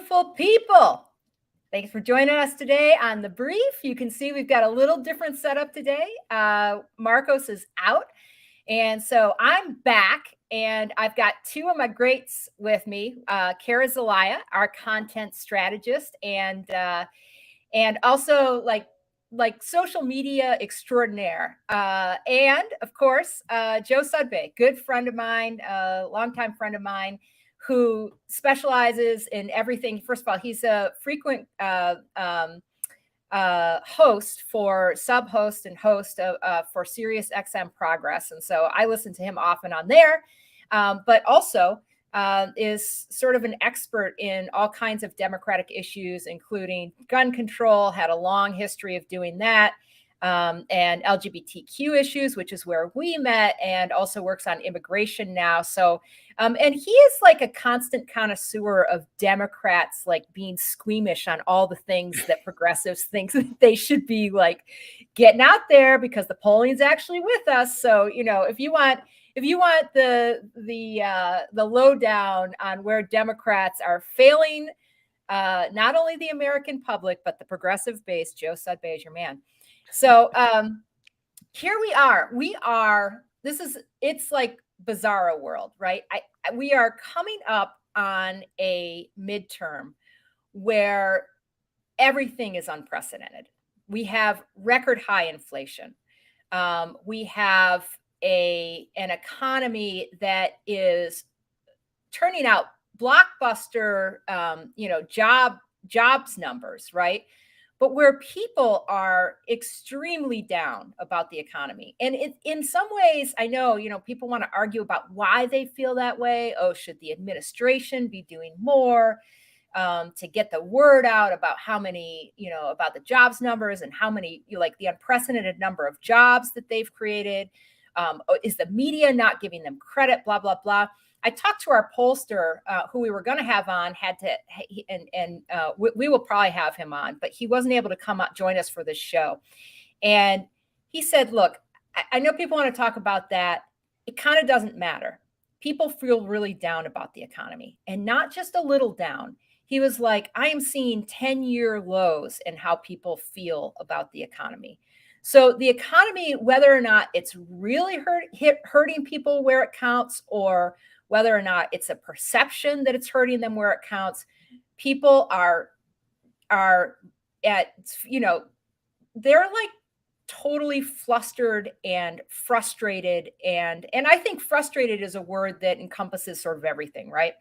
beautiful people. Thanks for joining us today on The Brief. You can see we've got a little different setup today. Marcos is out, and so I'm back, and I've got two of my greats with me, Kara Zelaya, our content strategist, and also like social media extraordinaire, and of course, Joe Sudbay, good friend of mine, longtime friend of mine, who specializes in everything. First of all, he's a frequent host for sub-host and host for Sirius XM Progress. And so I listen to him often on there, but also is sort of an expert in all kinds of democratic issues, including gun control, had a long history of doing that, and LGBTQ issues, which is where we met, and also works on immigration now. So, and he is like a constant connoisseur of Democrats, like being squeamish on all the things that progressives think that they should be like getting out there, because the polling is actually with us. So, you know, if you want the lowdown on where Democrats are failing, not only the American public, but the progressive base, Joe Sudbay is your man. So here we are. It's like bizarro world, right? We are coming up on a midterm where everything is unprecedented. We have record high inflation. We have an economy that is turning out blockbuster, jobs numbers, right? But where people are extremely down about the economy. And in some ways, I know, people want to argue about why they feel that way. Oh, should the administration be doing more to get the word out about how many, about the jobs numbers and how many, like the unprecedented number of jobs that they've created? Is the media not giving them credit? Blah, blah, blah. I talked to our pollster, who we were going to have on, we will probably have him on, but he wasn't able to come out, join us for this show. And he said, look, I know people want to talk about that. It kind of doesn't matter. People feel really down about the economy, and not just a little down. He was like, I am seeing 10-year lows in how people feel about the economy. So the economy, whether or not it's really hurting people where it counts, or whether or not it's a perception that it's hurting them where it counts, people are at, they're like totally flustered and frustrated. And I think frustrated is a word that encompasses sort of everything, right?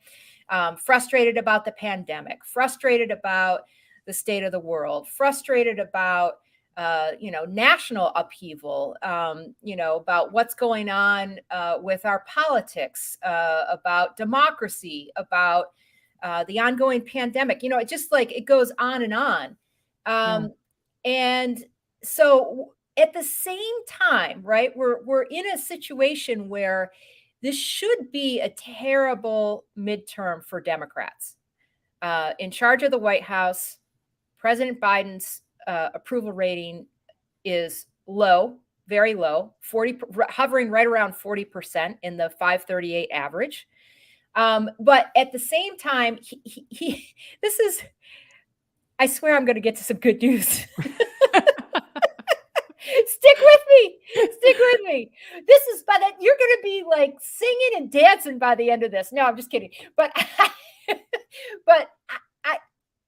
Frustrated about the pandemic, frustrated about the state of the world, frustrated about national upheaval, about what's going on with our politics, about democracy, about the ongoing pandemic. It just like it goes on and on. And so at the same time, right, we're in a situation where this should be a terrible midterm for Democrats. In charge of the White House, President Biden's approval rating is low, very low, hovering right around 40% in the 538 average. But at the same time, I swear I'm going to get to some good news. Stick with me. This is you're going to be like singing and dancing by the end of this. No, I'm just kidding. But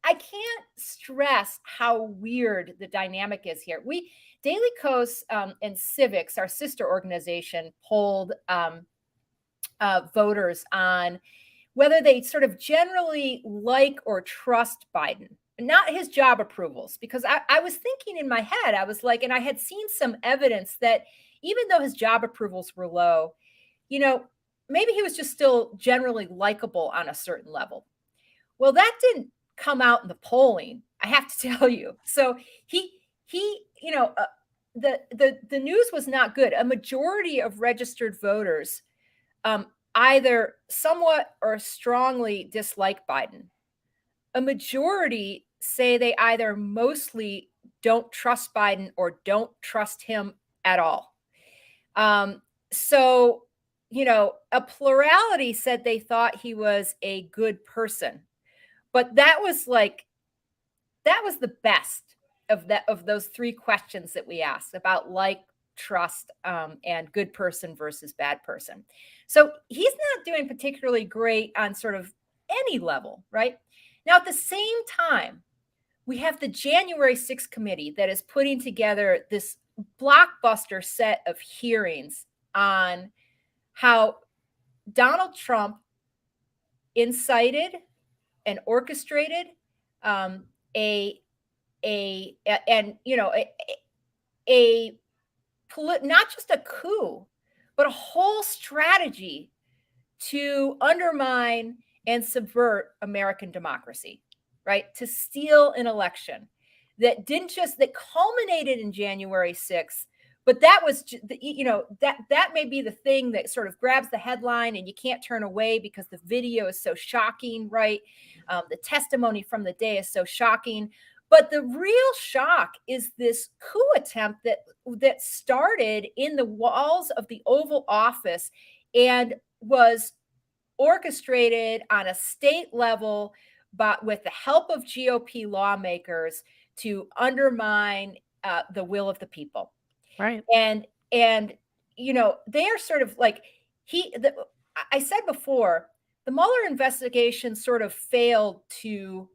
I can't stress how weird the dynamic is here. Daily Kos and Civics, our sister organization, polled voters on whether they sort of generally like or trust Biden, not his job approvals. Because I was thinking in my head, I was like, and I had seen some evidence that even though his job approvals were low, maybe he was just still generally likable on a certain level. Well, that didn't come out in the polling, I have to tell you. So the news was not good. A majority of registered voters either somewhat or strongly dislike Biden. A majority say they either mostly don't trust Biden or don't trust him at all. So, a plurality said they thought he was a good person. But that was the best of those three questions that we asked about like, trust, and good person versus bad person. So he's not doing particularly great on sort of any level, right? Now, at the same time, we have the January 6th committee that is putting together this blockbuster set of hearings on how Donald Trump incited and orchestrated a not just a coup, but a whole strategy to undermine and subvert American democracy, right? To steal an election that culminated in January 6th, but that was, that may be the thing that sort of grabs the headline and you can't turn away because the video is so shocking, right? The testimony from the day is so shocking. But the real shock is this coup attempt that started in the walls of the Oval Office and was orchestrated on a state level, but with the help of GOP lawmakers to undermine the will of the people. Right. And they are sort of like I said before, the Mueller investigation sort of failed to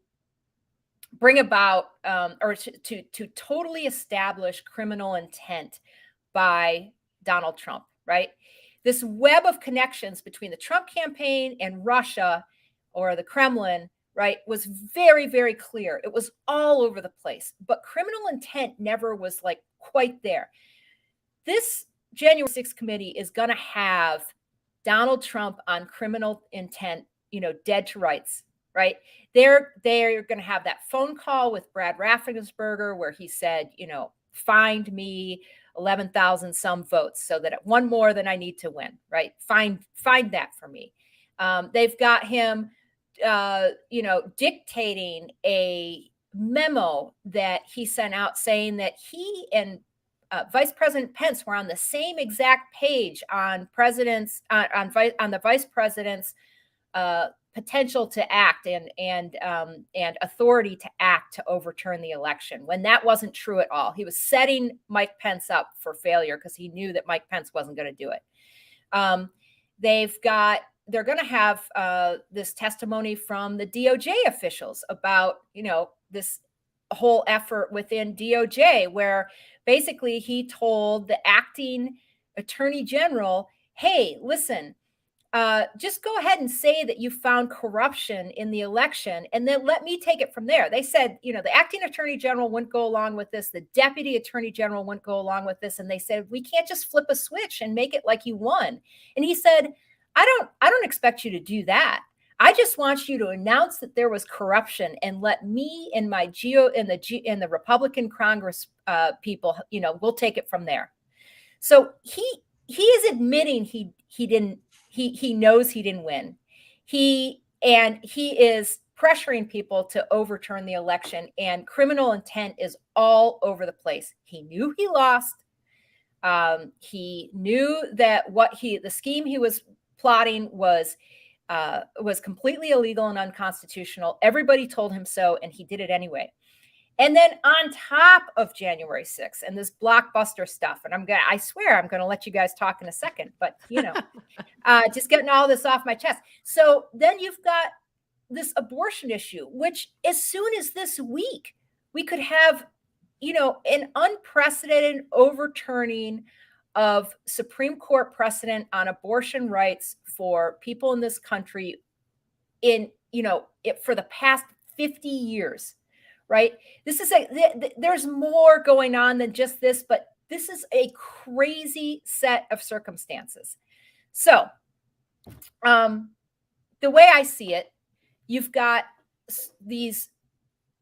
bring about or to totally establish criminal intent by Donald Trump, right? This web of connections between the Trump campaign and Russia or the Kremlin, right, was very, very clear. It was all over the place, but criminal intent never was like quite there. This January 6th committee is going to have Donald Trump on criminal intent, dead to rights, right? They're going to have that phone call with Brad Raffensperger where he said, find me 11,000 some votes so that one more than I need to win, right? Find that for me. They've got him, dictating a memo that he sent out saying that he and Vice President Pence were on the same exact page on the vice president's potential to act and authority to act to overturn the election, when that wasn't true at all. He was setting Mike Pence up for failure because he knew that Mike Pence wasn't going to do it. They're going to have this testimony from the DOJ officials about, this whole effort within DOJ, where basically he told the acting attorney general, hey, listen, just go ahead and say that you found corruption in the election, and then let me take it from there. They said, the acting attorney general wouldn't go along with this. The deputy attorney general wouldn't go along with this. And they said, we can't just flip a switch and make it like you won. And he said, I don't expect you to do that. I just want you to announce that there was corruption and let me and my the Republican Congress people, we'll take it from there. So he is admitting he knows he didn't win. He is pressuring people to overturn the election, and criminal intent is all over the place. He knew he lost. He knew that the scheme he was plotting was completely illegal and unconstitutional. Everybody told him so, and he did it anyway. And then on top of January 6th and this blockbuster stuff, and I swear I'm going to let you guys talk in a second, but just getting all this off my chest. So then you've got this abortion issue, which as soon as this week, we could have, an unprecedented overturning of Supreme Court precedent on abortion rights for people in this country for the past 50 years, right? This is there's more going on than just this, but this is a crazy set of circumstances. So the way I see it, you've got these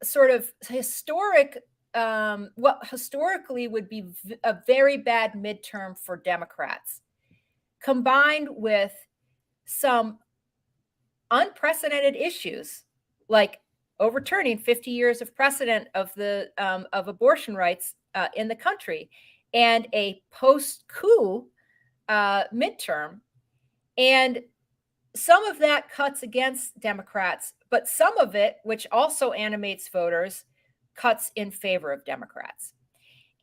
sort of historic what historically would be a very bad midterm for Democrats, combined with some unprecedented issues like overturning 50 years of precedent of abortion rights in the country, and a post-coup midterm. And some of that cuts against Democrats, but some of it, which also animates voters, cuts in favor of Democrats.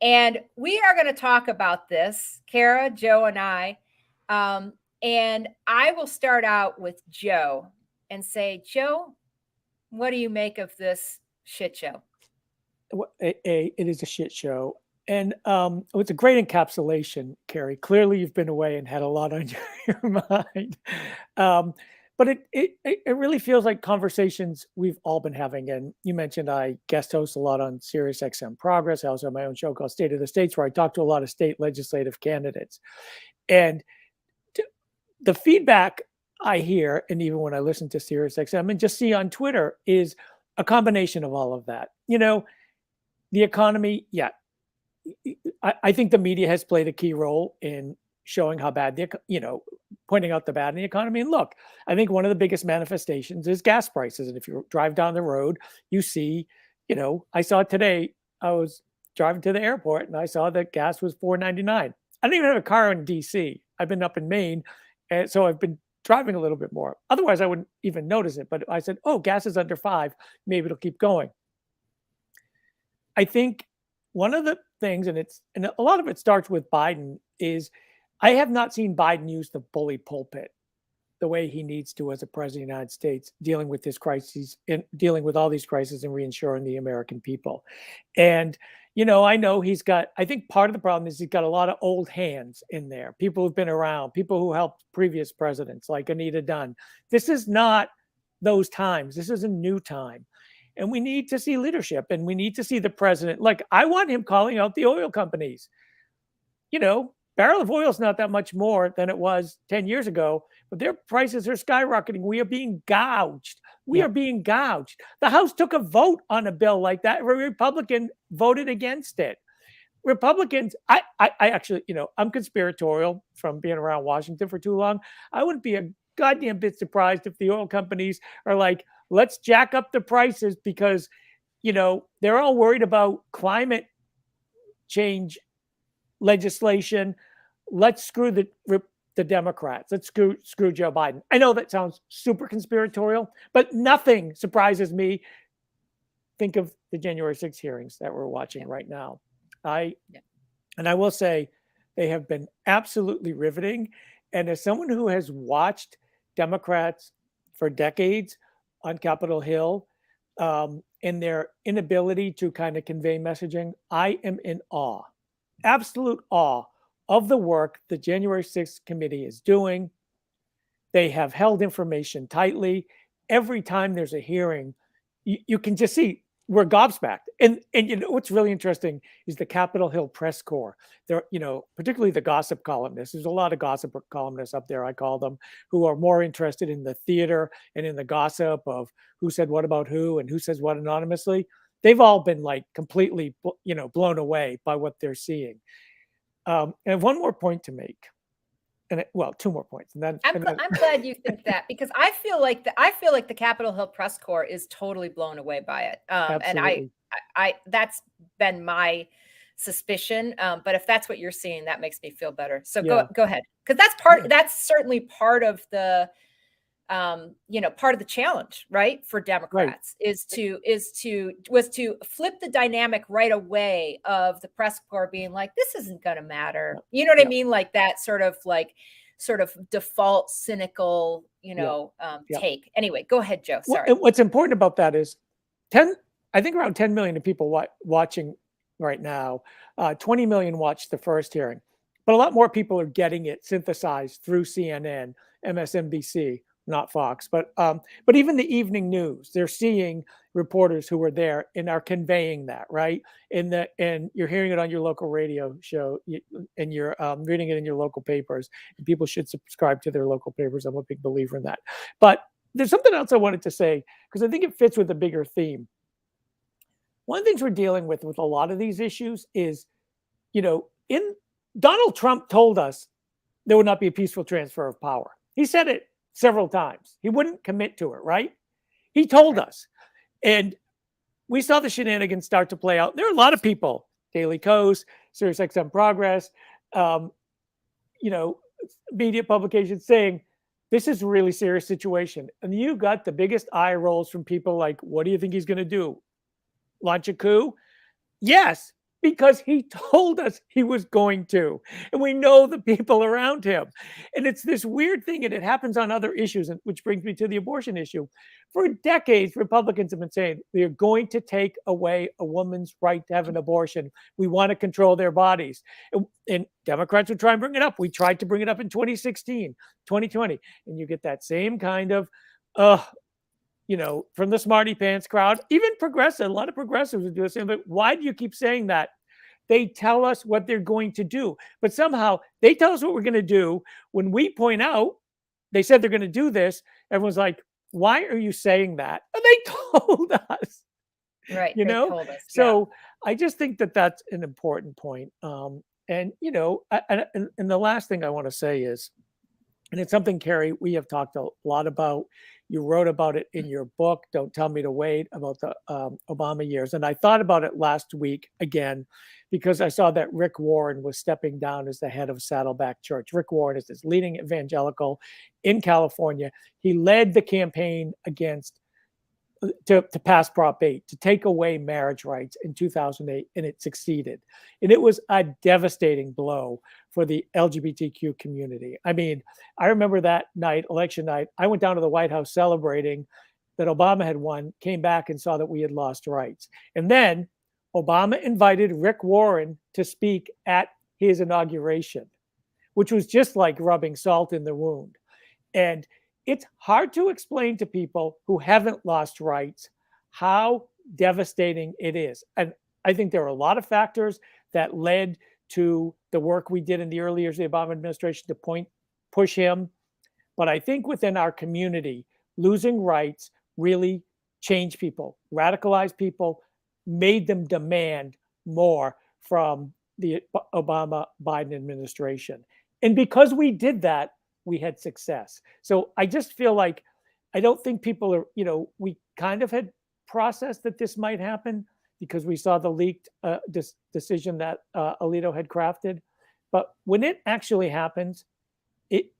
And we are going to talk about this, Kara, Joe, and I. And I will start out with Joe and say, Joe, what do you make of this shit show? It is a shit show. And it's a great encapsulation, Carrie. Clearly, you've been away and had a lot on your mind. But it really feels like conversations we've all been having. And you mentioned I guest host a lot on Sirius XM Progress. I also have my own show called State of the States, where I talk to a lot of state legislative candidates. And the feedback I hear, and even when I listen to Sirius XM and just see on Twitter, is a combination of all of that. The economy, yeah. I think the media has played a key role in showing how bad pointing out the bad in the economy. And look, I think one of the biggest manifestations is gas prices. And if you drive down the road, you see, I saw it today. I was driving to the airport and I saw that gas was $4.99. I don't even have a car in DC. I've been up in Maine, and so I've been driving a little bit more. Otherwise, I wouldn't even notice it. But I said, oh, gas is under $5. Maybe it'll keep going. I think one of the things, and a lot of it starts with Biden, is I have not seen Biden use the bully pulpit the way he needs to as a president of the United States, dealing with this crisis and dealing with all these crises and reinsuring the American people. And, I know I think part of the problem is he's got a lot of old hands in there, people who've been around, people who helped previous presidents like Anita Dunn. This is not those times. This is a new time. And we need to see leadership, and we need to see the president. Like, I want him calling out the oil companies. Barrel of oil is not that much more than it was 10 years ago, but their prices are skyrocketing. We are being gouged. We are being gouged. The House took a vote on a bill like that. A Republican voted against it. Republicans, I actually, I'm conspiratorial from being around Washington for too long. I wouldn't be a goddamn bit surprised if the oil companies are like, let's jack up the prices because, they're all worried about climate change legislation. Let's screw the Democrats. Let's screw Joe Biden. I know that sounds super conspiratorial, but nothing surprises me. Think of the January 6th hearings that we're watching right now. And I will say they have been absolutely riveting. And as someone who has watched Democrats for decades on Capitol Hill, in their inability to kind of convey messaging, I am in awe, absolute awe of the work the January 6th committee is doing. They have held information tightly. Every time there's a hearing, you can just see we're gobsmacked. And what's really interesting is the Capitol Hill press corps. They're, particularly the gossip columnists. There's a lot of gossip columnists up there, I call them, who are more interested in the theater and in the gossip of who said what about who and who says what anonymously. They've all been like completely, blown away by what they're seeing. And one more point to make, two more points. And then I'm glad you think that, because I feel like the Capitol Hill press corps is totally blown away by it. And I that's been my suspicion. But if that's what you're seeing, that makes me feel better. So go ahead, because that's certainly part of the part of the challenge, right, for Democrats, was to flip the dynamic right away of the press corps being like, this isn't going to matter. You know what I mean? Like that sort of default cynical, take. Anyway, go ahead, Joe. Sorry. What's important about that is I think around 10 million people watching right now. 20 million watched the first hearing, but a lot more people are getting it synthesized through CNN, MSNBC, not Fox, but even the evening news, they're seeing reporters who were there and are conveying that, right? And you're hearing it on your local radio show, and you're reading it in your local papers. And people should subscribe to their local papers. I'm a big believer in that. But there's something else I wanted to say, because I think it fits with a bigger theme. One of the things we're dealing with a lot of these issues is, Donald Trump told us there would not be a peaceful transfer of power. He said it several times. He wouldn't commit to it, right? He told us. And we saw the shenanigans start to play out. There are a lot of people, Daily Kos, Sirius XM Progress, media publications saying this is a really serious situation. And you got the biggest eye rolls from people like, what do you think he's going to do? Launch a coup? Yes, because he told us he was going to. And we know the people around him. And it's this weird thing, and it happens on other issues, which brings me to the abortion issue. For decades, Republicans have been saying, we are going to take away a woman's right to have an abortion. We want to control their bodies. And Democrats would try and bring it up. We tried to bring it up in 2016, 2020. And you get that same kind of, from the smarty pants crowd, even progressive, a lot of progressives would do the same. But why do you keep saying that? They tell us what they're going to do, but somehow they tell us what we're going to do. When we point out, they said they're going to do this. Everyone's like, why are you saying that? And they told us, Right. you They know? told us. So I just think that that's an important point. And the last thing I want to say is, and it's something, Carrie, we have talked a lot about. You wrote about it in your book, Don't Tell Me to Wait, about the Obama years. And I thought about it last week again, because I saw that Rick Warren was stepping down as the head of Saddleback Church. Rick Warren is this leading evangelical in California. He led the campaign against to pass Prop 8, to take away marriage rights in 2008, and it succeeded. And it was a devastating blow for the LGBTQ community. I mean, I remember that night, election night, I went down to the White House celebrating that Obama had won, came back and saw that we had lost rights. And then Obama invited Rick Warren to speak at his inauguration, which was just like rubbing salt in the wound. And it's hard to explain to people who haven't lost rights how devastating it is. And I think there are a lot of factors that led to the work we did in the early years of the Obama administration to push him. But I think within our community, losing rights really changed people, radicalized people, made them demand more from the Obama-Biden administration. And because we did that, we had success. So I just feel like, I don't think people are, we kind of had processed that this might happen because we saw the leaked decision that Alito had crafted. But when it actually happens, it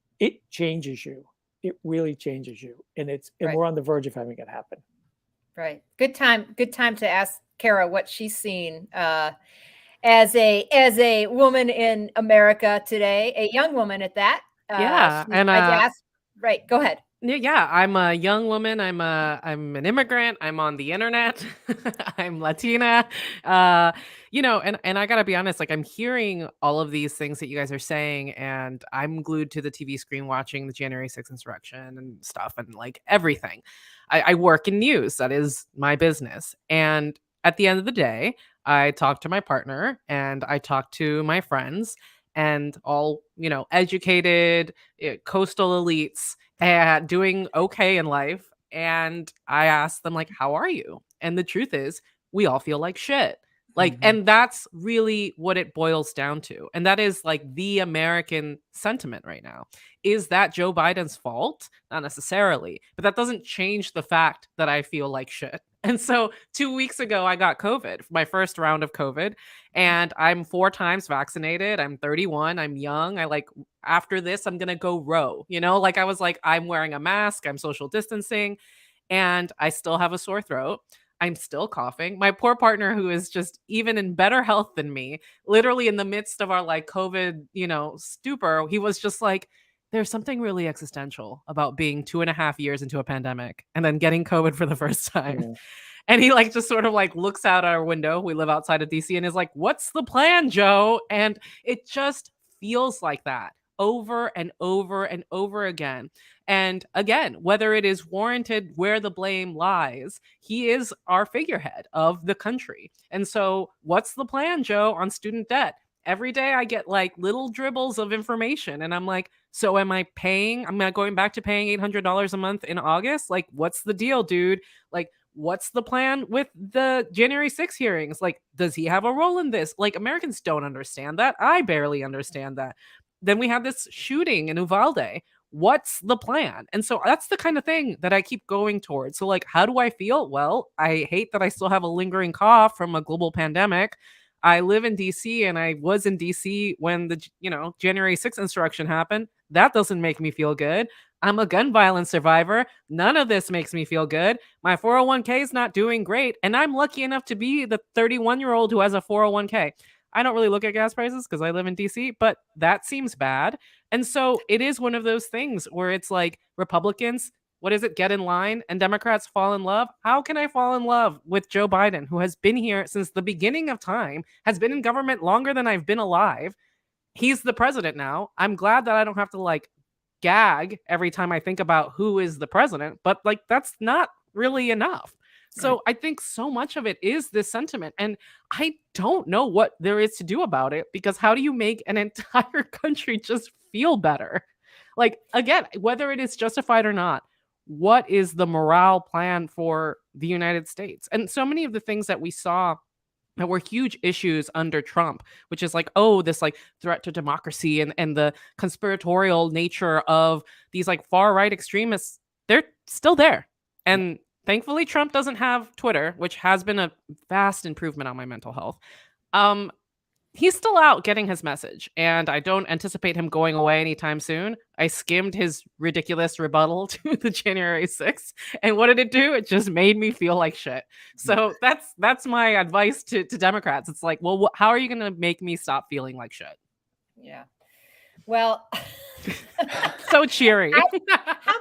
changes you. It really changes you. And Right. We're on the verge of having it happen. Right. Good time to ask Kara what she's seen as a woman in America today, a young woman at that. Yeah, and right. Go ahead. Yeah, I'm a young woman. I'm an immigrant. I'm on the internet. I'm Latina. And I gotta be honest, like I'm hearing all of these things that you guys are saying, and I'm glued to the TV screen watching the January 6th insurrection and stuff, and like everything. I work in news. That is my business. And at the end of the day, I talk to my partner and I talk to my friends, and all, educated coastal elites and doing okay in life. And I ask them, like, how are you? And the truth is, we all feel like shit. Like, and that's really what it boils down to. And that is like the American sentiment right now. Is that Joe Biden's fault? Not necessarily, but that doesn't change the fact that I feel like shit. And so 2 weeks ago, I got COVID, my first round of COVID, and I'm 4 times vaccinated. I'm 31. I'm young. After this, I'm going to go row, I was like, I'm wearing a mask. I'm social distancing, and I still have a sore throat. I'm still coughing. My poor partner, who is just even in better health than me, literally in the midst of our COVID, stupor, he was just like, there's something really existential about being 2.5 years into a pandemic and then getting COVID for the first time. Yeah. And he just sort of looks out our window. We live outside of DC, and is like, what's the plan, Joe? And it just feels like that over and over and over again. And again, whether it is warranted, where the blame lies, he is our figurehead of the country. And so what's the plan, Joe, on student debt? Every day I get little dribbles of information, and I'm like, so am I going back to paying $800 a month in August? What's the deal, dude? What's the plan with the January 6th hearings? Does he have a role in this? Americans don't understand that. I barely understand that. Then we have this shooting in Uvalde. What's the plan? And so that's the kind of thing that I keep going towards. So how do I feel? Well, I hate that I still have a lingering cough from a global pandemic. I live in DC, and I was in DC when the January 6th insurrection happened. That doesn't make me feel good. I'm a gun violence survivor. None of this makes me feel good. My 401k is not doing great. And I'm lucky enough to be the 31-year-old who has a 401k. I don't really look at gas prices because I live in DC, but that seems bad. And so it is one of those things where it's like Republicans, what is it, get in line, and Democrats fall in love. How can I fall in love with Joe Biden, who has been here since the beginning of time, has been in government longer than I've been alive? He's the president now. I'm glad that I don't have to like gag every time I think about who is the president, but like that's not really enough. So Right. I think so much of it is this sentiment. And I don't know what there is to do about it, because how do you make an entire country just feel better? Like, again, whether it is justified or not, what is the morale plan for the United States? And so many of the things that we saw that were huge issues under Trump, which is like, oh, this like threat to democracy and the conspiratorial nature of these like far right extremists, they're still there. And thankfully, Trump doesn't have Twitter, which has been a vast improvement on my mental health. Um, he's still out getting his message, and I don't anticipate him going away anytime soon. I skimmed his ridiculous rebuttal to the January 6th, and what did it do? It just made me feel like shit. So that's my advice to Democrats. It's like, well, how are you going to make me stop feeling like shit? Yeah. Well, So cheery. how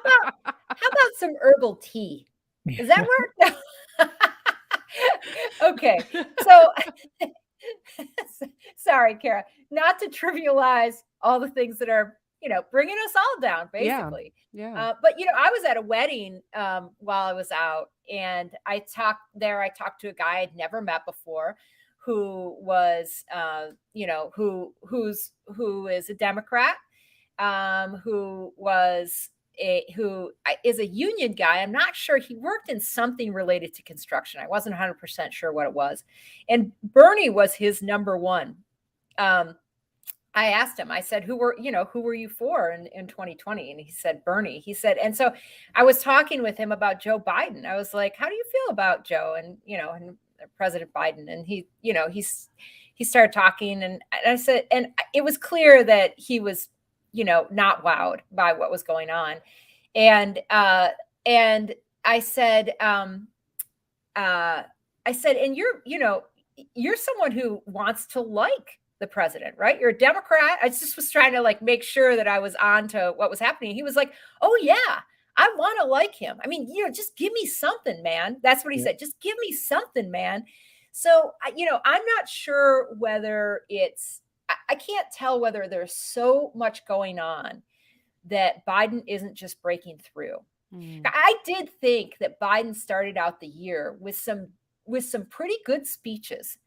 about some herbal tea? Does that work? No. Okay. So sorry, Kara, not to trivialize all the things that are, bringing us all down, basically. Yeah. But, I was at a wedding while I was out, and I talked to a guy I'd never met before, who was, who is a Democrat, who is a union guy. I'm not sure. He worked in something related to construction. I wasn't 100% sure what it was. And Bernie was his number one. I asked him, I said, who were you for in 2020? And he said, Bernie. He said, and so I was talking with him about Joe Biden. I was like, how do you feel about Joe and President Biden? And he started talking, and I said, and it was clear that he was, not wowed by what was going on. And I said, and you're someone who wants to like the president, right? You're a Democrat. I just was trying to like make sure that I was on to what was happening. He was like, oh yeah, I want to like him. I mean, just give me something, man. That's what he said. Just give me something, man. So, I'm not sure whether I can't tell whether there's so much going on that Biden isn't just breaking through. I did think that Biden started out the year with some pretty good speeches.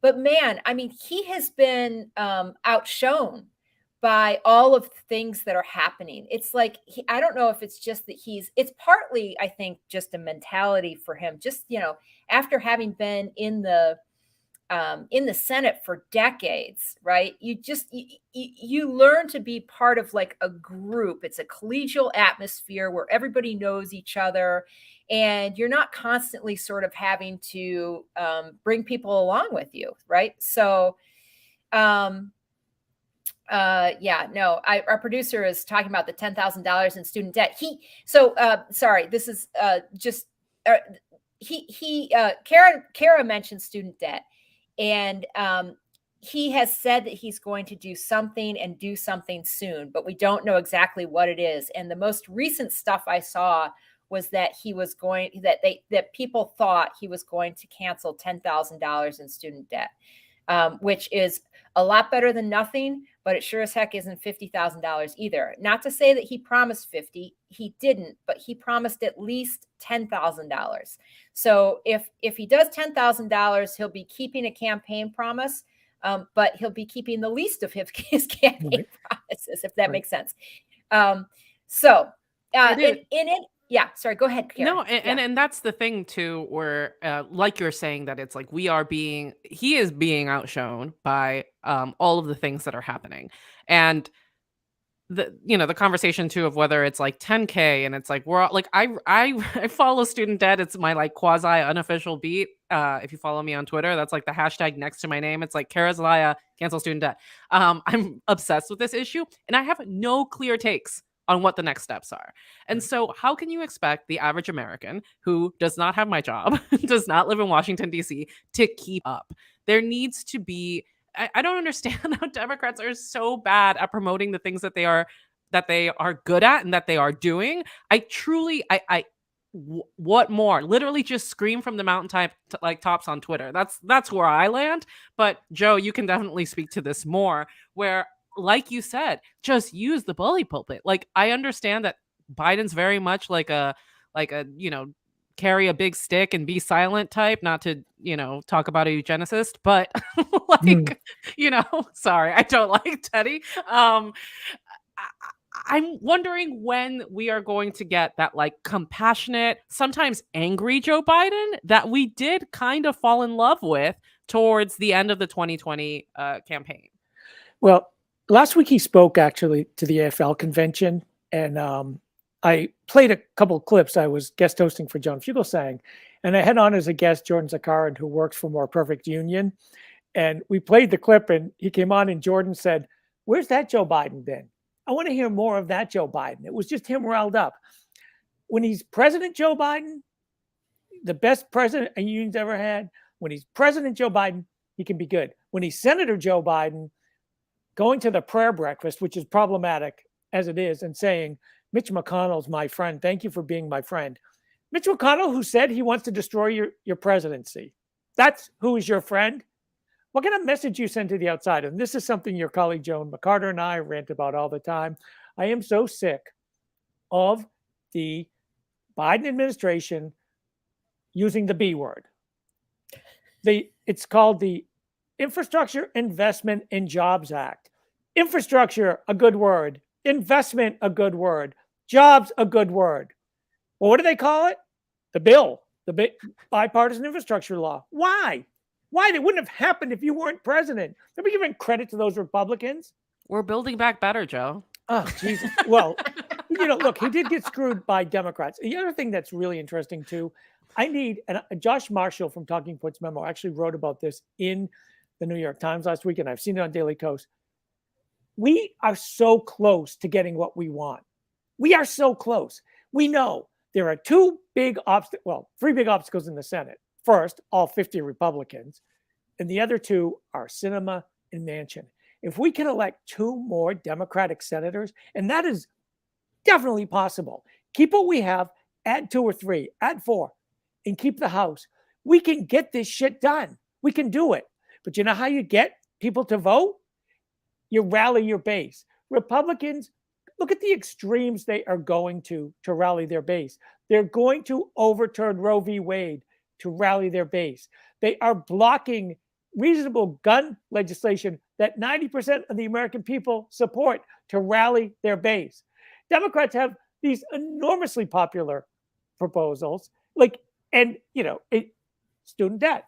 But man, I mean, he has been outshone by all of the things that are happening. It's like, I don't know if it's just that it's partly, I think, just a mentality for him. Just, after having been in the Senate for decades, right? You learn to be part of like a group. It's a collegial atmosphere where everybody knows each other, and you're not constantly sort of having to bring people along with you, right? So, our producer is talking about the $10,000 in student debt. Sorry, this is Kara mentioned student debt. And he has said that he's going to do something and do something soon, but we don't know exactly what it is. And the most recent stuff I saw was that that people thought he was going to cancel $10,000 in student debt, which is a lot better than nothing, but it sure as heck isn't $50,000 either. Not to say that he promised 50, he didn't, but he promised at least $10,000. So if he does $10,000, he'll be keeping a campaign promise, but he'll be keeping the least of his campaign promises, if that makes sense. Yeah, sorry, go ahead, Karen. No, and that's the thing too, where like you're saying, that it's like he is being outshone by all of the things that are happening. And the conversation too of whether it's like 10K and it's like we're all, like I follow student debt. It's my like quasi unofficial beat. If you follow me on Twitter, that's like the hashtag next to my name. It's like Kara Zelaya cancel student debt. I'm obsessed with this issue and I have no clear takes on what the next steps are. And so how can you expect the average American who does not have my job, does not live in Washington, D.C. to keep up? There needs to be, I don't understand how Democrats are so bad at promoting the things that they are good at and that they are doing. What more? Literally just scream from the mountaintop like tops on Twitter. That's where I land. But Joe, you can definitely speak to this more, where, like you said, just use the bully pulpit. Like, I understand that Biden's very much like a carry a big stick and be silent type, not to, talk about a eugenicist, but like, sorry, I don't like Teddy. I'm wondering when we are going to get that like compassionate, sometimes angry Joe Biden that we did kind of fall in love with towards the end of the 2020 campaign. Well, last week he spoke actually to the AFL convention, and I played a couple of clips. I was guest hosting for John Fugelsang, and I had on as a guest Jordan Zakarin, who works for More Perfect Union. And we played the clip, and he came on, and Jordan said, "Where's that Joe Biden been? I want to hear more of that Joe Biden." It was just him riled up. When he's President Joe Biden, the best president a union's ever had, when he's President Joe Biden, he can be good. When he's Senator Joe Biden, going to the prayer breakfast, which is problematic as it is, and saying, "Mitch McConnell's my friend. Thank you for being my friend." Mitch McConnell, who said he wants to destroy your presidency. That's who is your friend? What kind of message you send to the outside? And this is something your colleague Joan McCarter and I rant about all the time. I am so sick of the Biden administration using the B word. It's called the Infrastructure Investment and Jobs Act. Infrastructure, a good word. Investment, a good word. Jobs, a good word. Well, what do they call it? The bill, the bipartisan infrastructure law. Why? They wouldn't have happened if you weren't president. They're giving credit to those Republicans. We're building back better, Joe. Oh, Jesus. Well, look, he did get screwed by Democrats. The other thing that's really interesting, too, and Josh Marshall from Talking Points Memo actually wrote about this in the New York Times last week, and I've seen it on Daily Kos. We are so close to getting what we want. We are so close. We know there are three big obstacles in the Senate. First, all 50 Republicans, and the other two are Sinema and Manchin. If we can elect 2 more Democratic senators, and that is definitely possible, keep what we have, add 2 or 3, add 4, and keep the House, we can get this shit done. We can do it. But you know how you get people to vote? You rally your base. Republicans, look at the extremes they are going to rally their base. They're going to overturn Roe v. Wade to rally their base. They are blocking reasonable gun legislation that 90% of the American people support to rally their base. Democrats have these enormously popular proposals, student debt.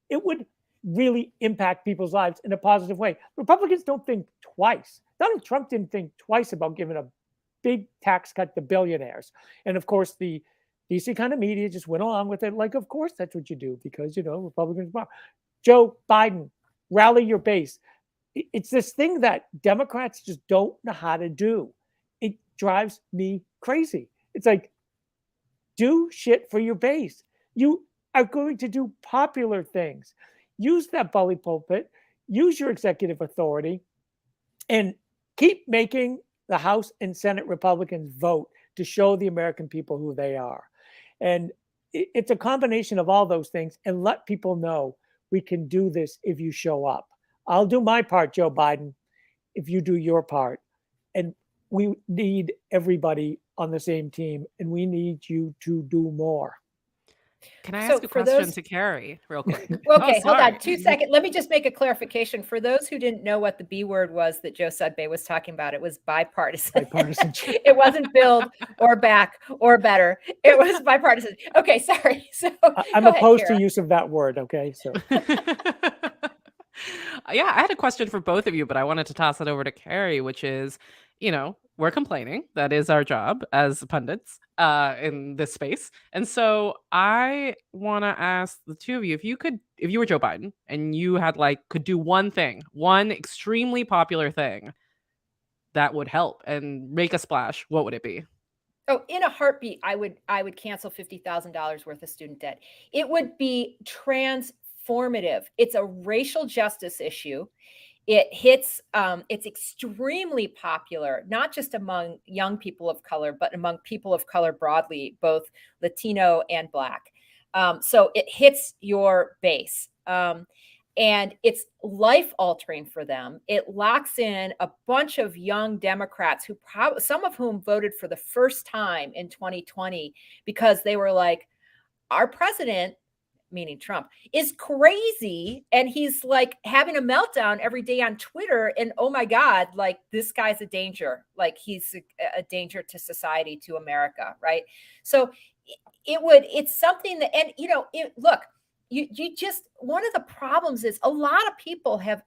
It would really impact people's lives in a positive way. Republicans don't think twice. Donald Trump didn't think twice about giving a big tax cut to billionaires. And of course, the DC kind of media just went along with it. Like, of course, that's what you do because, Republicans. Joe Biden, rally your base. It's this thing that Democrats just don't know how to do. It drives me crazy. It's like, do shit for your base. You are going to do popular things. Use that bully pulpit. Use your executive authority and keep making the House and Senate Republicans vote to show the American people who they are. And it's a combination of all those things, and let people know we can do this if you show up. I'll do my part, Joe Biden, if you do your part. And we need everybody on the same team, and we need you to do more. Can I ask a question to Carrie real quick? Okay, hold on 2 seconds. Let me just make a clarification. For those who didn't know what the B word was that Joe Sudbay was talking about, it was bipartisan. It wasn't build or back or better. It was bipartisan. Okay, sorry. So I'm opposed to use of that word. Okay, so. Yeah, I had a question for both of you, but I wanted to toss it over to Carrie, which is, we're complaining. That is our job as pundits in this space. And so I want to ask the two of you, if you were Joe Biden and you had could do one thing, one extremely popular thing that would help and make a splash, what would it be? Oh, in a heartbeat, I would cancel $50,000 worth of student debt. It would be transformative. It's a racial justice issue. It hits, it's extremely popular, not just among young people of color, but among people of color broadly, both Latino and Black. So it hits your base. And it's life altering for them. It locks in a bunch of young Democrats who some of whom voted for the first time in 2020 because they were like, our president, meaning Trump, is crazy. And he's like having a meltdown every day on Twitter. And oh my God, like this guy's a danger. Like he's a danger to society, to America. Right. So it's something that, and look, you just, one of the problems is a lot of people have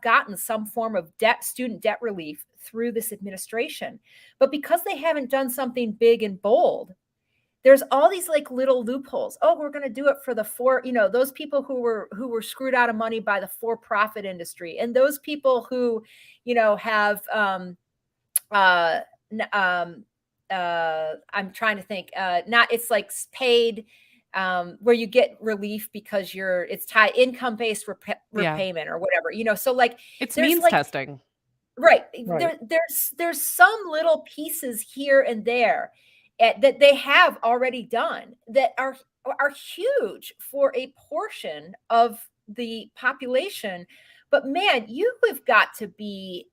gotten some form of student debt relief through this administration, but because they haven't done something big and bold, there's all these like little loopholes. Oh, we're going to do it for those people who were screwed out of money by the for-profit industry, and those people who, have I'm trying to think. It's like paid, where you get relief because it's tied income-based repayment or whatever. So like it's means testing, right? There's some little pieces here and there that they have already done that are huge for a portion of the population. But man, you have got to be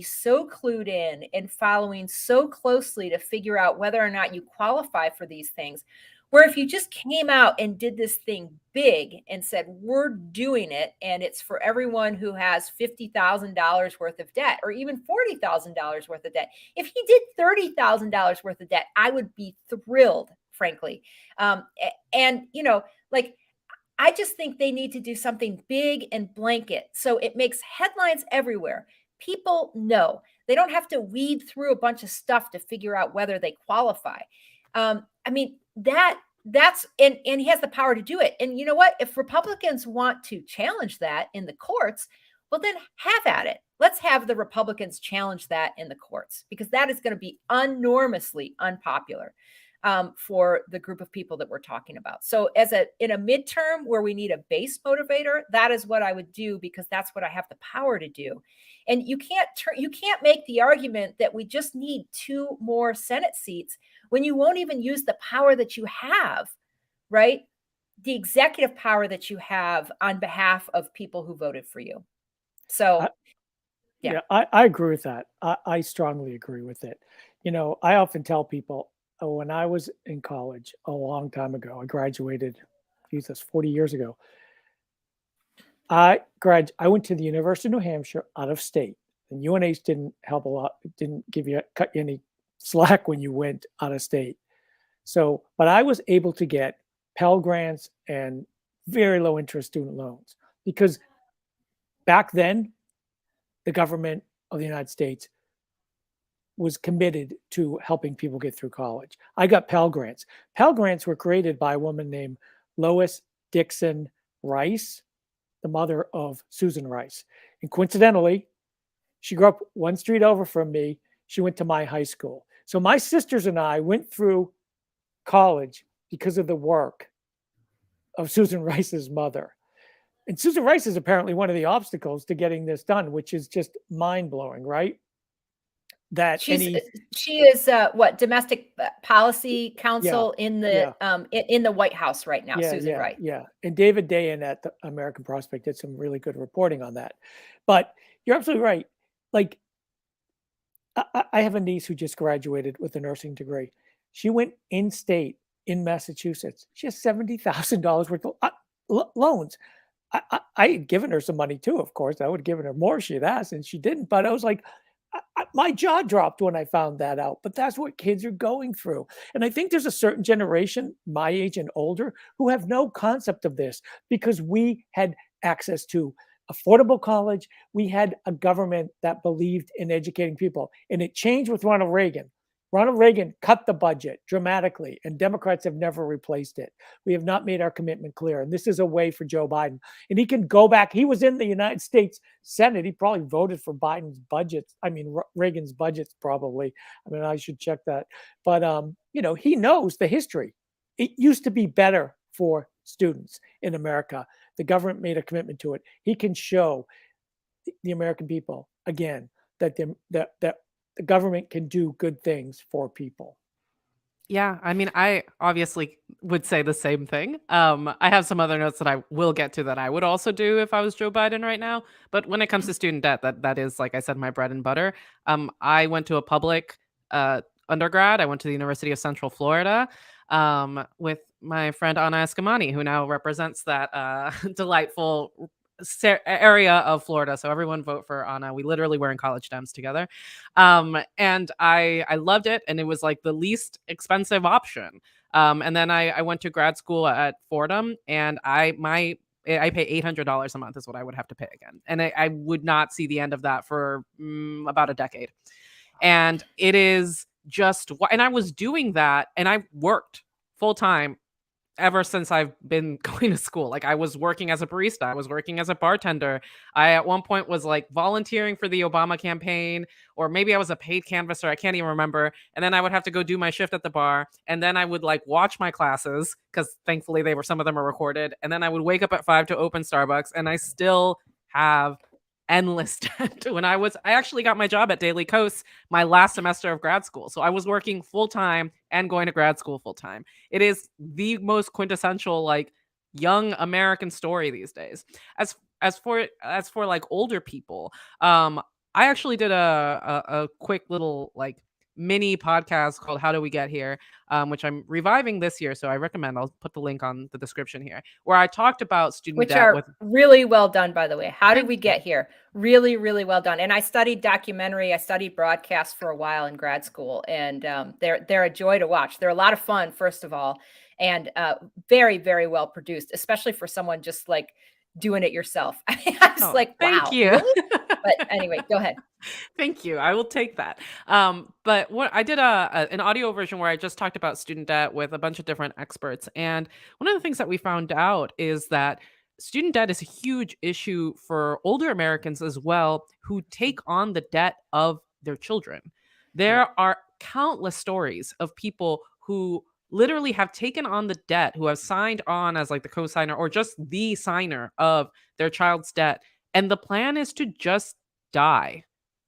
so clued in and following so closely to figure out whether or not you qualify for these things. Where if you just came out and did this thing big and said, we're doing it, and it's for everyone who has $50,000 worth of debt or even $40,000 worth of debt. If he did $30,000 worth of debt, I would be thrilled, frankly. I just think they need to do something big and blanket so it makes headlines everywhere. People know. They don't have to weed through a bunch of stuff to figure out whether they qualify. That's and he has the power to do it. And you know what? If Republicans want to challenge that in the courts, well, then have at it. Let's have the Republicans challenge that in the courts, because that is going to be enormously unpopular for the group of people that we're talking about. So in a midterm where we need a base motivator, that is what I would do, because that's what I have the power to do. And you can't make the argument that we just need 2 more Senate seats when you won't even use the power that you have, right? The executive power that you have on behalf of people who voted for you. So, I agree with that. I strongly agree with it. I often tell people, when I was in college a long time ago, I graduated, 40 years ago. I went to the University of New Hampshire out of state, and UNH didn't help a lot. It didn't cut you any slack when you went out of state. So, but I was able to get Pell Grants and very low interest student loans, because back then, the government of the United States was committed to helping people get through college. I got Pell Grants. Pell Grants were created by a woman named Lois Dixon Rice, the mother of Susan Rice. And coincidentally, she grew up one street over from me. She went to my high school. So my sisters and I went through college because of the work of Susan Rice's mother. And Susan Rice is apparently one of the obstacles to getting this done, which is just mind-blowing, right? That she is domestic policy counsel in the White House right now, Susan Rice. Yeah. And David Dayen at the American Prospect did some really good reporting on that. But you're absolutely right. Like, I have a niece who just graduated with a nursing degree. She went in state in Massachusetts. She has $70,000 worth of loans. I had given her some money too, of course. I would have given her more if she had asked, and she didn't. But I was like, my jaw dropped when I found that out. But that's what kids are going through. And I think there's a certain generation, my age and older, who have no concept of this, because we had access to affordable college. We had a government that believed in educating people. And it changed with Ronald Reagan. Ronald Reagan cut the budget dramatically, and Democrats have never replaced it. We have not made our commitment clear. And this is a way for Joe Biden. And he can go back. He was in the United States Senate. He probably voted for Biden's budgets. I mean, Reagan's budgets, probably. I mean, I should check that. But, he knows the history. It used to be better for students in America. The government made a commitment to it. He can show the American people, again, that the government can do good things for people. Yeah, I mean, I obviously would say the same thing. I have some other notes that I will get to that I would also do if I was Joe Biden right now. But when it comes to student debt, that is, like I said, my bread and butter. I went to a public undergrad. I went to the University of Central Florida with my friend Anna Escamani, who now represents that delightful area of Florida. So everyone vote for Anna. We literally were in college Dems together. And I loved it. And it was like the least expensive option. And then I went to grad school at Fordham, and I pay $800 a month is what I would have to pay again. And I would not see the end of that for about a decade. And it is just, and I was doing that, and I worked full time ever since I've been going to school. Like, I was working as a barista, I was working as a bartender. I at one point was like volunteering for the Obama campaign, or maybe I was a paid canvasser, I can't even remember. And then I would have to go do my shift at the bar, and then I would like watch my classes, because thankfully some of them are recorded. And then I would wake up at 5 to open Starbucks, and I still have endless debt. I actually got my job at Daily Kos my last semester of grad school. So I was working full time and going to grad school full time. It is the most quintessential like young American story these days. As for like older people, I actually did a quick little like mini podcast called How Do We Get Here, which I'm reviving this year. So I recommend, I'll put the link on the description here, where I talked about student debt. Which are really well done, by the way. How did we get here? Really, really well done. And I studied documentary. I studied broadcast for a while in grad school, and they're a joy to watch. They're a lot of fun, first of all, and very, very well produced, especially for someone just like doing it yourself. I was like, wow. Thank you. Really? But anyway, go ahead. Thank you. I will take that. But what I did an audio version where I just talked about student debt with a bunch of different experts. And one of the things that we found out is that student debt is a huge issue for older Americans as well, who take on the debt of their children. There are countless stories of people who literally have taken on the debt, who have signed on as like the co-signer or just the signer of their child's debt. And the plan is to just die,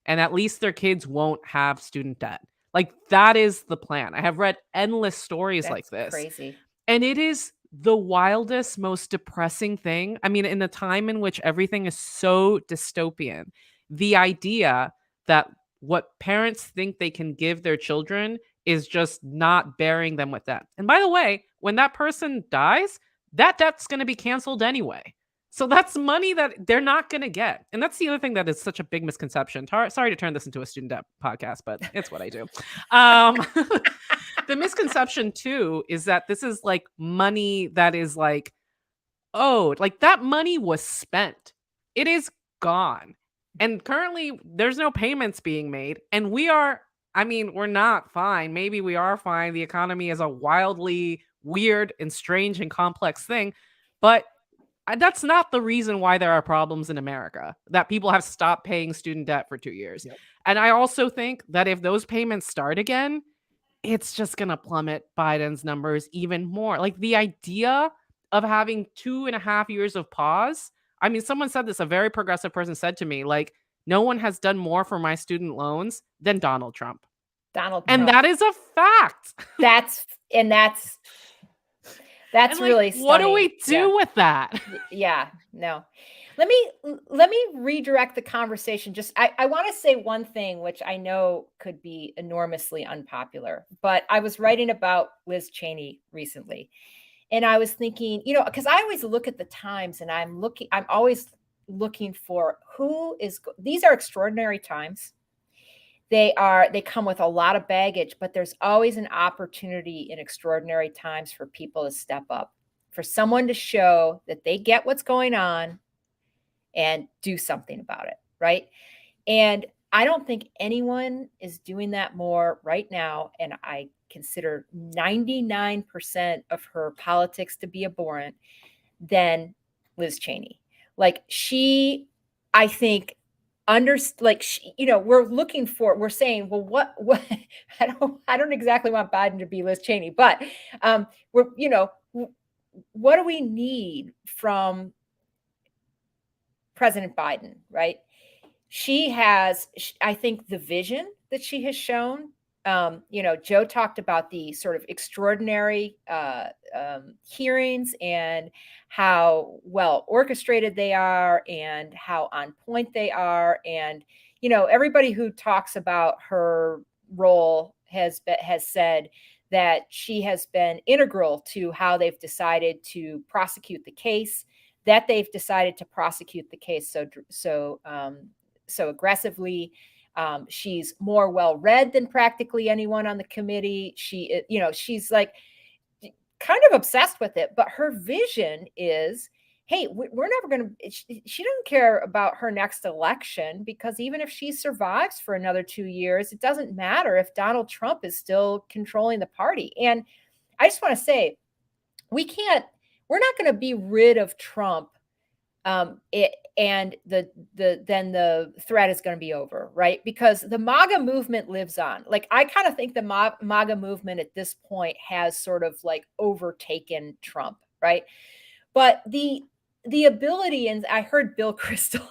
and at least their kids won't have student debt. Like, that is the plan. I have read endless stories like this. Crazy. And it is the wildest, most depressing thing. I mean, in a time in which everything is so dystopian, the idea that what parents think they can give their children is just not bearing them with that. And by the way, when that person dies, that debt's going to be canceled anyway. So that's money that they're not going to get. And that's the other thing that is such a big misconception. Sorry to turn this into a student debt podcast, but it's what I do. The misconception too is that this is like money that is like, oh, like that money was spent. It is gone. And currently there's no payments being made. And we're not fine. Maybe we are fine. The economy is a wildly weird and strange and complex thing. But that's not the reason why there are problems in America, that people have stopped paying student debt for 2 years. Yep. And I also think that if those payments start again, it's just going to plummet Biden's numbers even more. Like, the idea of having 2.5 years of pause. I mean, someone said this, a very progressive person said to me, like, no one has done more for my student loans than Donald Trump. And that is a fact. That's and really stunning. What do we do with that? Yeah, no. Let me redirect the conversation. Just I want to say one thing, which I know could be enormously unpopular, but I was writing about Liz Cheney recently, and I was thinking, because I always look at the times, and I'm always looking for these are extraordinary times. They come with a lot of baggage, but there's always an opportunity in extraordinary times for people to step up, for someone to show that they get what's going on and do something about it, right? And I don't think anyone is doing that more right now. And I consider 99% of her politics to be abhorrent than Liz Cheney. Like she, I think, we're saying, well, what, I don't exactly want Biden to be Liz Cheney, but what do we need from President Biden, right? She has, I think, the vision that she has shown. Joe talked about the sort of extraordinary hearings and how well orchestrated they are and how on point they are. And, everybody who talks about her role has said that she has been integral to how they've decided to prosecute the case, that they've decided to prosecute the case so aggressively. She's more well-read than practically anyone on the committee. She's like kind of obsessed with it, but her vision is, hey, we're never going to, she doesn't care about her next election, because even if she survives for another 2 years, it doesn't matter if Donald Trump is still controlling the party. And I just want to say, we're not going to be rid of Trump then the threat is going to be over, right? Because the MAGA movement lives on. Like, I kind of think the MAGA movement at this point has sort of like overtaken Trump, right? But the ability, and I heard Bill Kristol,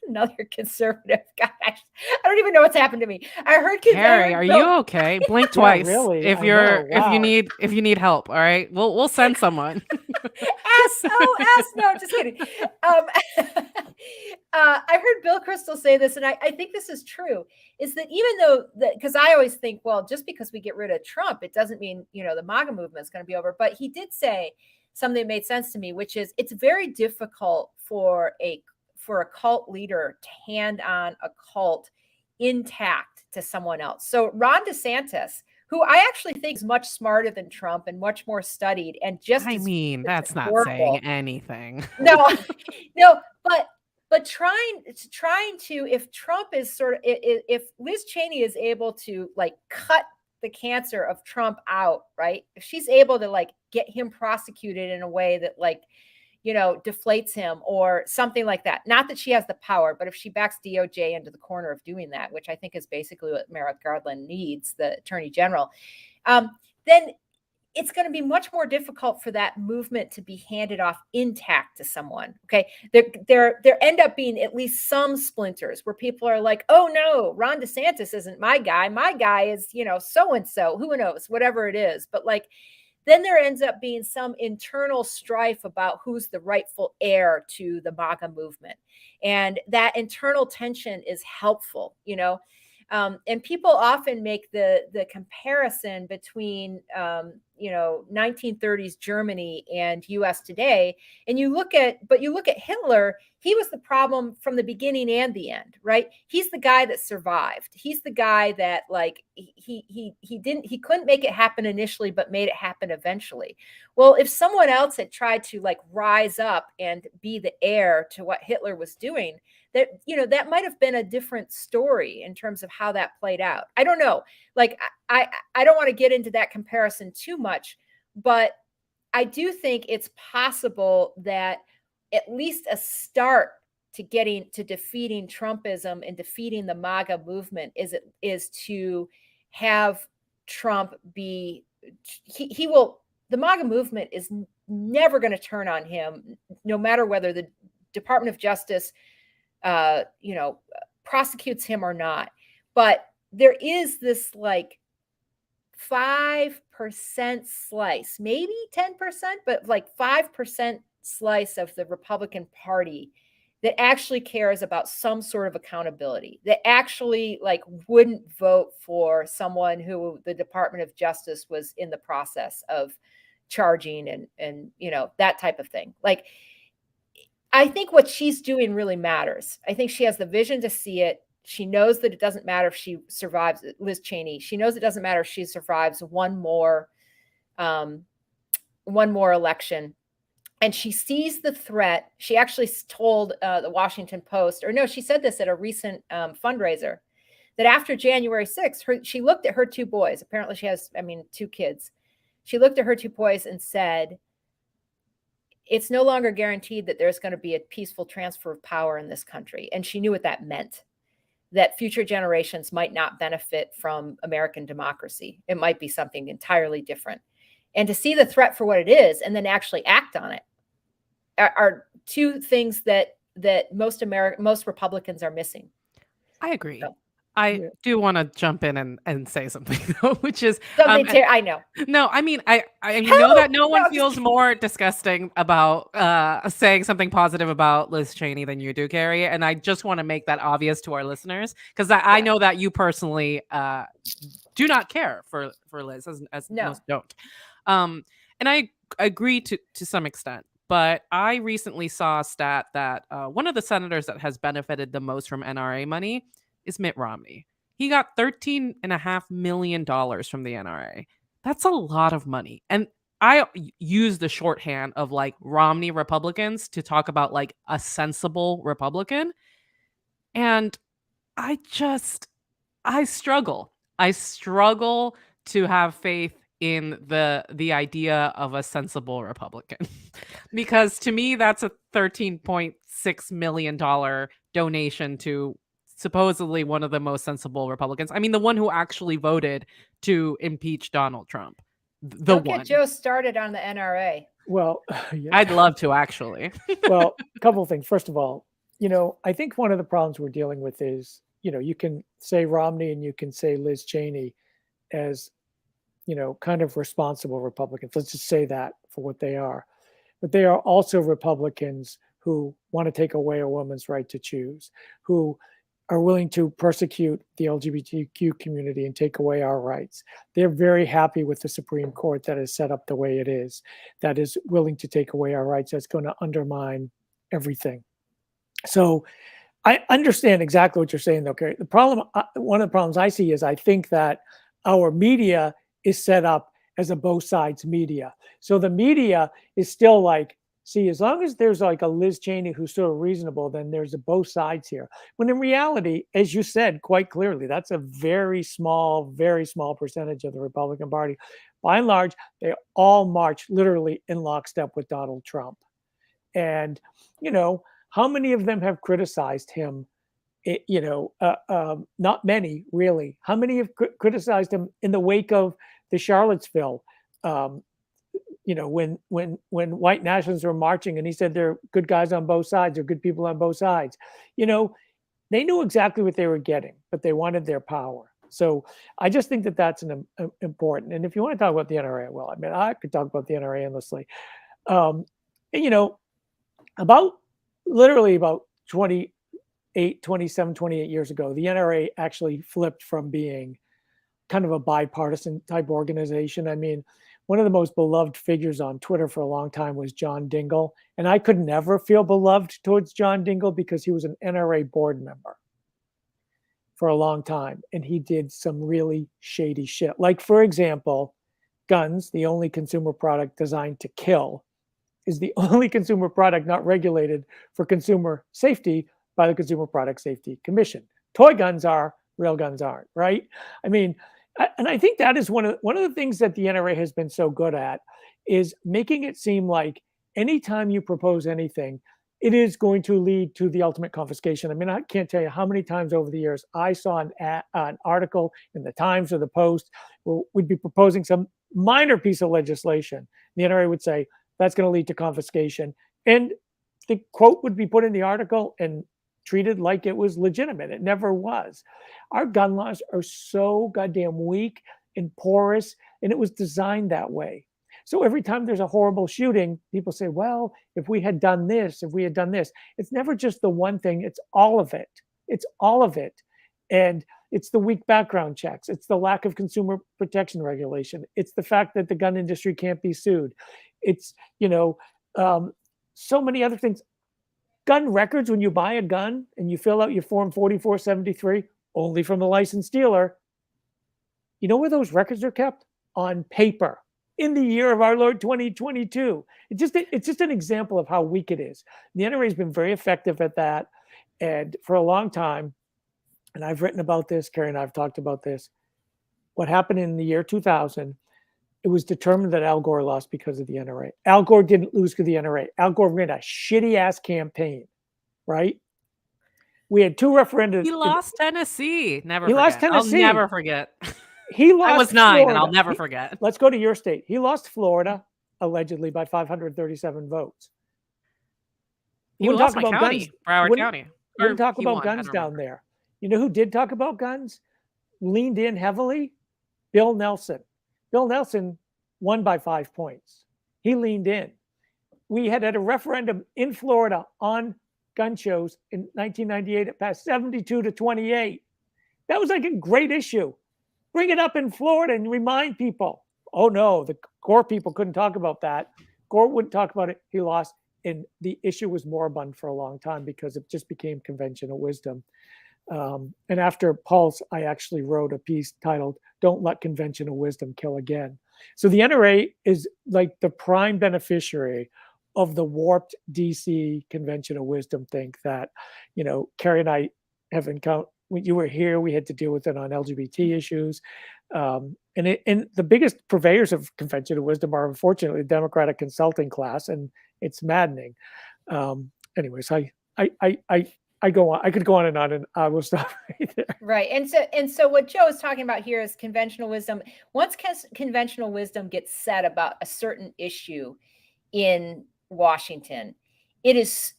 another conservative guy. I don't even know what's happened to me. Harry, are you okay? Blink twice. really? If you need help. All right, we'll send someone. SOS. No, just kidding. I heard Bill Kristol say this, and I think this is true, is that even though because I always think, well, just because we get rid of Trump, it doesn't mean, the MAGA movement is going to be over. But he did say something that made sense to me, which is it's very difficult for a cult leader to hand on a cult intact to someone else. So Ron DeSantis, who I actually think is much smarter than Trump and much more studied, and that's not saying anything. No, but trying to, if Trump is if Liz Cheney is able to like cut the cancer of Trump out, right? If she's able to like get him prosecuted in a way that like, deflates him or something like that. Not that she has the power, but if she backs DOJ into the corner of doing that, which I think is basically what Merrick Garland needs, the attorney general, then it's going to be much more difficult for that movement to be handed off intact to someone. Okay. There end up being at least some splinters where people are like, oh no, Ron DeSantis isn't my guy. My guy is, so-and-so, who knows, whatever it is. But like, then there ends up being some internal strife about who's the rightful heir to the MAGA movement. And that internal tension is helpful, and people often make the comparison between, 1930s Germany and US today. And you look at Hitler, he was the problem from the beginning and the end, right? He's the guy that survived. He's the guy that like, he couldn't make it happen initially, but made it happen eventually. Well, if someone else had tried to like rise up and be the heir to what Hitler was doing, that might have been a different story in terms of how that played out. I don't know. Like, I don't want to get into that comparison too much, but I do think it's possible that at least a start to defeating Trumpism and defeating the MAGA movement is to have Trump be, the MAGA movement is never going to turn on him, no matter whether the Department of Justice prosecutes him or not. But there is this like 5% slice, maybe 10%, but like 5% slice of the Republican Party that actually cares about some sort of accountability, that actually like wouldn't vote for someone who the Department of Justice was in the process of charging and that type of thing. Like, I think what she's doing really matters. I think she has the vision to see it. She knows that it doesn't matter if she survives, Liz Cheney. She knows it doesn't matter if she survives one more election. and she sees the threat. She actually told the Washington Post, or no, she said this at a recent fundraiser, that after January 6th, she looked at her two boys. Apparently she has, two kids. She looked at her two boys and said, it's no longer guaranteed that there's going to be a peaceful transfer of power in this country. And she knew what that meant, that future generations might not benefit from American democracy. It might be something entirely different. And to see the threat for what it is and then actually act on it are two things that most Republicans are missing. I agree. So, I do want to jump in and say something though, which is I know. No, I mean I know that no one feels more disgusting about saying something positive about Liz Cheney than you do, Carrie, and I just want to make that obvious to our listeners because I know that you personally do not care for Liz as most don't. And I agree to some extent. But I recently saw a stat that one of the senators that has benefited the most from NRA money is Mitt Romney. He got $13.5 million from the NRA. That's a lot of money. And I use the shorthand of like Romney Republicans to talk about like a sensible Republican. And I struggle. I struggle to have faith in the idea of a sensible Republican. Because to me, that's a $13.6 million donation to supposedly one of the most sensible Republicans. I mean, the one who actually voted to impeach Donald Trump. Don't get Joe started on the NRA. Well, yeah. I'd love to actually. Well, a couple of things. First of all, I think one of the problems we're dealing with is, you can say Romney and you can say Liz Cheney as, kind of responsible Republicans. Let's just say that for what they are. But they are also Republicans who want to take away a woman's right to choose, who are willing to persecute the LGBTQ community and take away our rights. They're very happy with the Supreme Court that is set up the way it is, that is willing to take away our rights, that's going to undermine everything. So I understand exactly what you're saying, though, Carrie. The problem, one of the problems I see is I think that our media is set up as a both sides media. So the media is still like, see, as long as there's like a Liz Cheney who's sort of reasonable, then there's a both sides here. When in reality, as you said quite clearly, that's a very small percentage of the Republican Party. By and large, they all march literally in lockstep with Donald Trump. And, how many of them have criticized him? Not many, really. How many have criticized him in the wake of the Charlottesville? When white nationalists were marching and he said they're good guys on both sides or good people on both sides, they knew exactly what they were getting, but they wanted their power. So I just think that that's an important. And if you want to talk about the NRA, well, I could talk about the NRA endlessly. About 28 years ago, the NRA actually flipped from being kind of a bipartisan type organization. One of the most beloved figures on Twitter for a long time was John Dingell. And I could never feel beloved towards John Dingell because he was an NRA board member for a long time. And he did some really shady shit. Like, for example, guns, the only consumer product designed to kill, is the only consumer product not regulated for consumer safety by the Consumer Product Safety Commission. Toy guns are, real guns aren't, right? And I think that is one of the things that the NRA has been so good at, is making it seem like anytime you propose anything, it is going to lead to the ultimate confiscation. I can't tell you how many times over the years I saw an article in the Times or the Post where we'd be proposing some minor piece of legislation. The NRA would say, that's going to lead to confiscation. And the quote would be put in the article and treated like it was legitimate. It never was. Our gun laws are so goddamn weak and porous, and it was designed that way. So every time there's a horrible shooting, people say, well, if we had done this, it's never just the one thing, it's all of it. It's all of it. And it's the weak background checks. It's the lack of consumer protection regulation. It's the fact that the gun industry can't be sued. It's, so many other things. Gun records, when you buy a gun and you fill out your form 4473, only from the licensed dealer, you know where those records are kept? On paper. in the year of our Lord 2022. It's just an example of how weak it is. The NRA has been very effective at that. And for a long time, and I've written about this, Carrie and I have talked about this, what happened in the year 2000, it was determined that Al Gore lost because of the NRA. Al Gore didn't lose because of the NRA. Al Gore ran a shitty ass campaign, right? We had 2 referenda. He lost Tennessee. Never He forget. lost Tennessee. I'll never forget. He lost I was 9 Florida. and I'll never forget. Let's go to your state. He lost Florida, allegedly, by 537 votes. He lost my county, Broward County. Wouldn't talk about guns down there. You know who did talk about guns? Leaned in heavily? Bill Nelson. Bill Nelson won by 5 points. He leaned in. We had a referendum in Florida on gun shows in 1998. It passed 72-28. That was like a great issue. Bring it up in Florida and remind people. Oh no, the Gore people couldn't talk about that. Gore wouldn't talk about it. He lost. And the issue was moribund for a long time because it just became conventional wisdom. And after Pulse, I actually wrote a piece titled, "Don't Let Conventional Wisdom Kill Again." So the NRA is like the prime beneficiary of the warped DC conventional wisdom think that, you know, Carrie and I have encountered. When you were here, we had to deal with it on LGBT issues. And the biggest purveyors of conventional wisdom are, unfortunately, the Democratic consulting class, and it's maddening. Anyways, I go on. I could go on, and I will stop right there. Right. And so what Joe is talking about here is conventional wisdom. Once conventional wisdom gets said about a certain issue in Washington, it is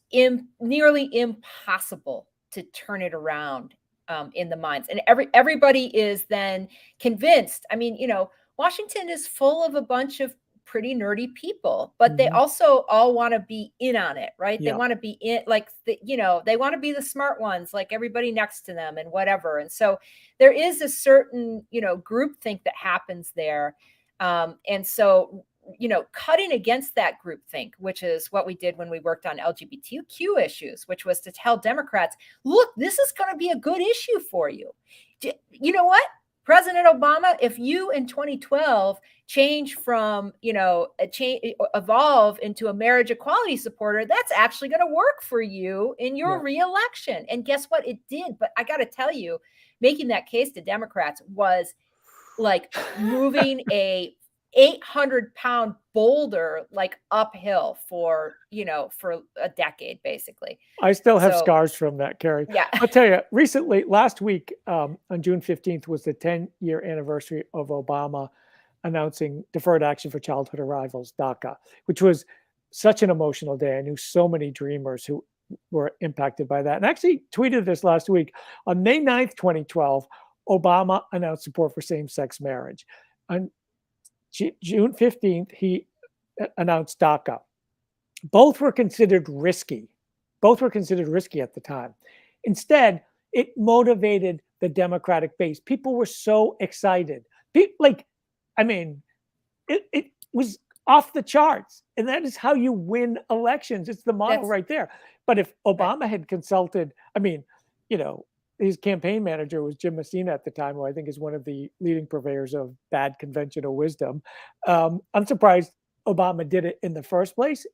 nearly impossible to turn it around in the minds. And everybody is then convinced. I mean, you know, Washington is full of a bunch of pretty nerdy people, but they also all want to be in on it, right? Yeah. They want to be in, like, they want to be the smart ones, like everybody next to them and whatever. And so there is a certain, groupthink that happens there. And so, cutting against that groupthink, which is what we did when we worked on LGBTQ issues, which was to tell Democrats, look, this is going to be a good issue for you. You know what? President Obama, if you in 2012 change from, evolve into a marriage equality supporter, that's actually going to work for you in your reelection. And guess what? It did. But I got to tell you, making that case to Democrats was like moving a 800-pound boulder like uphill for a decade, basically. I still have scars from that, Carrie. Yeah. I'll tell you, recently, last week, on June 15th was the 10-year anniversary of Obama announcing deferred action for childhood arrivals, DACA, which was such an emotional day. I knew so many dreamers who were impacted by that. And I actually tweeted this last week. On May 9th, 2012, Obama announced support for same-sex marriage. On June 15th, he announced DACA. Both were considered risky. Both were considered risky at the time. Instead, it motivated the Democratic base. People were so excited. It was off the charts. And that is how you win elections. It's the model right there. But if Obama had consulted, his campaign manager was Jim Messina at the time, who I think is one of the leading purveyors of bad conventional wisdom. I'm surprised Obama did it in the first place.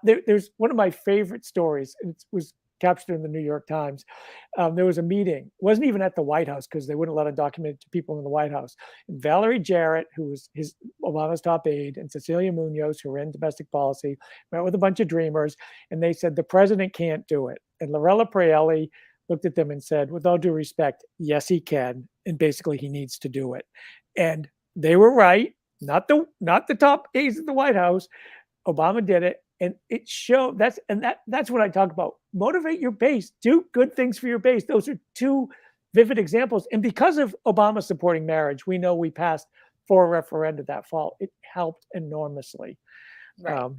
There's one of my favorite stories. It was captured in the New York Times. There was a meeting. It wasn't even at the White House because they wouldn't let a document to people in the White House. And Valerie Jarrett, who was Obama's top aide, and Cecilia Munoz, who ran domestic policy, met with a bunch of dreamers, and they said the president can't do it. And Lorella Praeli looked at them and said, with all due respect, yes, he can. And basically he needs to do it. And they were right. Not the top aides at the White House. Obama did it. And it showed that's what I talk about. Motivate your base. Do good things for your base. Those are two vivid examples. And because of Obama supporting marriage, we know we passed 4 referenda that fall. It helped enormously. Right.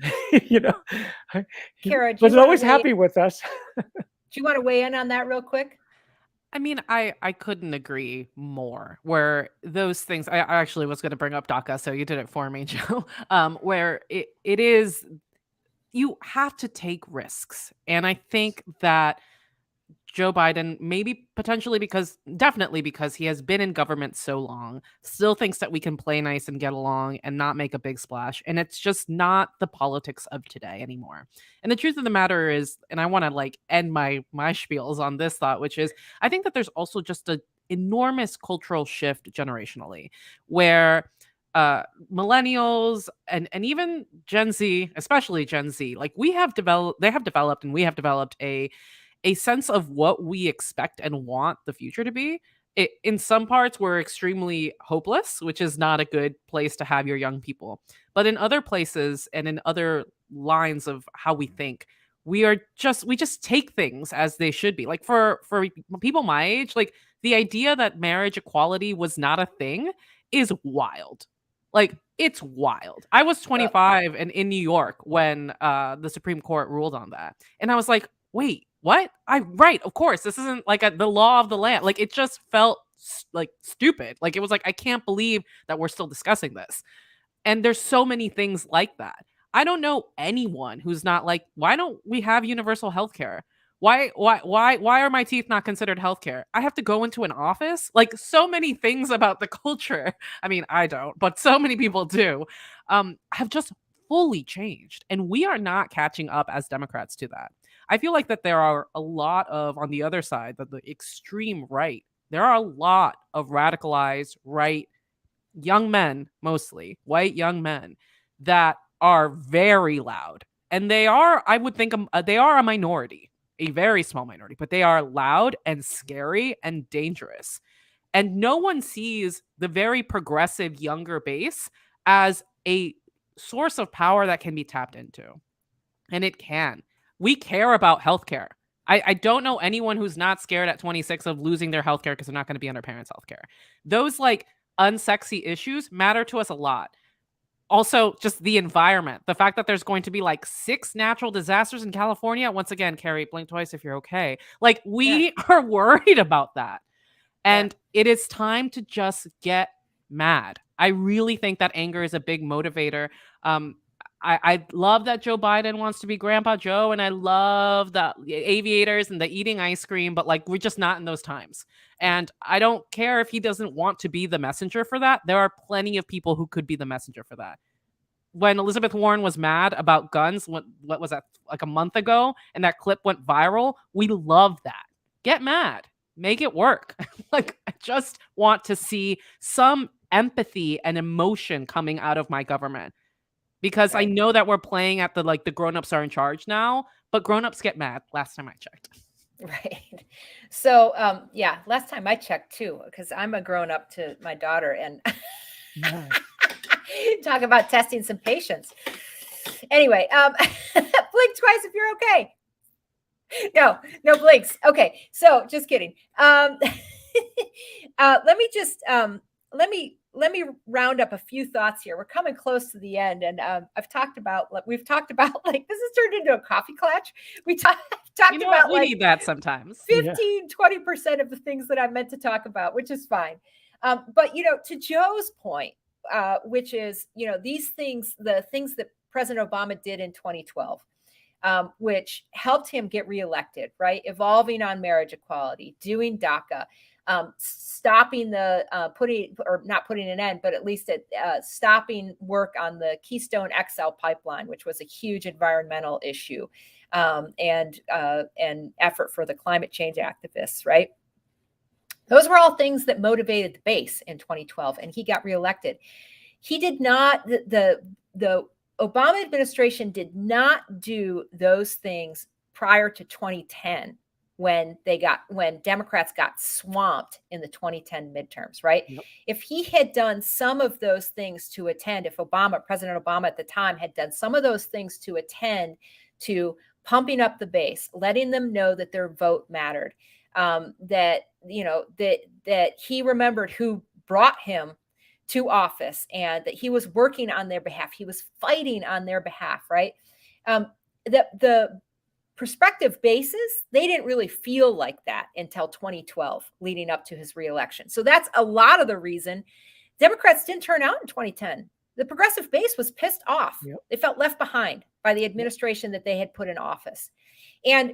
Kara, was always happy with us. Do you want to weigh in on that real quick? I mean, I couldn't agree more. Where those things, I actually was going to bring up DACA, so you did it for me, Joe. Where it is, you have to take risks, and I think that Joe Biden, maybe potentially definitely because he has been in government so long, still thinks that we can play nice and get along and not make a big splash. And it's just not the politics of today anymore. And the truth of the matter is, and I want to like end my spiels on this thought, which is I think that there's also just a enormous cultural shift generationally where millennials and even Gen Z, especially Gen Z, like they have developed and we have developed a sense of what we expect and want the future to be. In some parts, we're extremely hopeless, which is not a good place to have your young people. But in other places and in other lines of how we think, we just take things as they should be. Like for people my age, like the idea that marriage equality was not a thing is wild. Like it's wild. I was 25 and in New York when the Supreme Court ruled on that. And I was like, wait, what? Right, of course. This isn't like the law of the land. Like it just felt like stupid. Like it was like, I can't believe that we're still discussing this. And there's so many things like that. I don't know anyone who's not like, why don't we have universal health care? Why are my teeth not considered healthcare? I have to go into an office? Like so many things about the culture. I mean, I don't, but so many people do, have just fully changed. And we are not catching up as Democrats to that. I feel like that there are a lot of, on the other side, the extreme right, there are a lot of radicalized right young men, mostly white young men, that are very loud. And they are, I would think, they are a minority, a very small minority, but they are loud and scary and dangerous. And no one sees the very progressive younger base as a source of power that can be tapped into. And it can. We care about healthcare. I don't know anyone who's not scared at 26 of losing their healthcare because they're not going to be on their parents' healthcare. Those like unsexy issues matter to us a lot. Also, just the environment, the fact that there's going to be like 6 natural disasters in California. Once again, Carrie, blink twice if you're okay. Like we are worried about that. And it is time to just get mad. I really think that anger is a big motivator. I love that Joe Biden wants to be Grandpa Joe, and I love the aviators and the eating ice cream, but like we're just not in those times. And I don't care if he doesn't want to be the messenger for that. There are plenty of people who could be the messenger for that. When Elizabeth Warren was mad about guns, what was that, like a month ago, and that clip went viral, we love that. Get mad. Make it work. Like, I just want to see some empathy and emotion coming out of my government. Because I know that we're playing at the grown-ups are in charge now, but grown-ups get mad last time I checked. Right. So, last time I checked too, because I'm a grown-up to my daughter and talk about testing some patience. Anyway, blink twice if you're okay. No blinks. Okay. So just kidding. Let me round up a few thoughts here. We're coming close to the end, and we've talked about like this has turned into a coffee clutch. We talked about we need that sometimes. 15-20% of the things that I meant to talk about, which is fine. But to Joe's point, which is these things, the things that President Obama did in 2012. Which helped him get reelected, right? Evolving on marriage equality, doing DACA, stopping the not putting an end, but at least stopping work on the Keystone XL pipeline, which was a huge environmental issue, and effort for the climate change activists, right? Those were all things that motivated the base in 2012, and he got reelected. He did not, the Obama administration did not do those things prior to 2010 when Democrats got swamped in the 2010 midterms, right? Yep. If he had done some of those things to attend, if President Obama at the time had done some of those things to attend to pumping up the base, letting them know that their vote mattered, that he remembered who brought him to office and that he was working on their behalf. He was fighting on their behalf, right? The prospective bases, they didn't really feel like that until 2012, leading up to his reelection. So that's a lot of the reason Democrats didn't turn out in 2010. The progressive base was pissed off. Yep. They felt left behind by the administration that they had put in office. And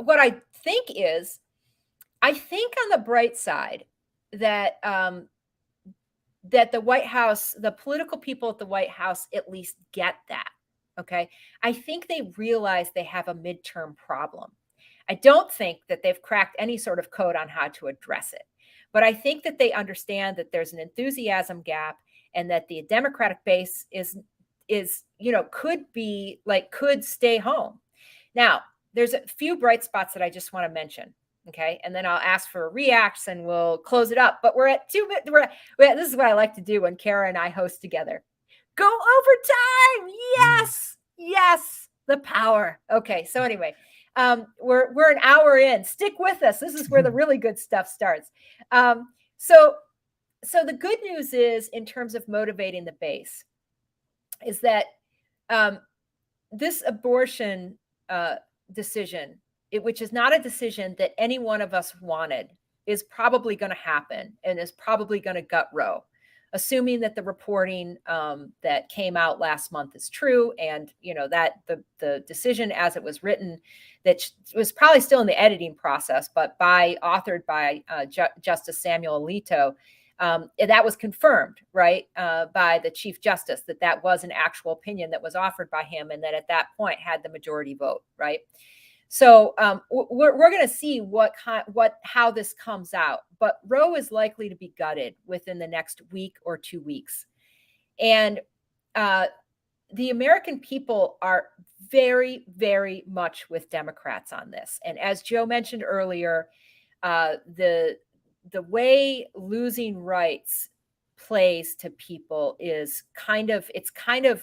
what I think is, I think on the bright side that that the White House, the political people at the White House at least get that. Okay. I think they realize they have a midterm problem. I don't think that they've cracked any sort of code on how to address it. But I think that they understand that there's an enthusiasm gap and that the Democratic base is, could stay home. Now, there's a few bright spots that I just want to mention. Okay. And then I'll ask for reacts and we'll close it up. But we're at 2 minutes. This is what I like to do when Kara and I host together. Go overtime. Yes. Yes. The power. Okay. So anyway, we're an hour in. Stick with us. This is where the really good stuff starts. So the good news is, in terms of motivating the base, is that this abortion decision, which is not a decision that any one of us wanted, is probably going to happen and is probably going to gut Roe, assuming that the reporting that came out last month is true, and that the decision as it was written, that was probably still in the editing process, but authored by Justice Samuel Alito, that was confirmed, right, by the Chief Justice, that was an actual opinion that was offered by him, and that at that point had the majority vote, right? So we're going to see how this comes out, but Roe is likely to be gutted within the next week or 2 weeks, and the American people are very, very much with Democrats on this. And as Joe mentioned earlier, the way losing rights plays to people is kind of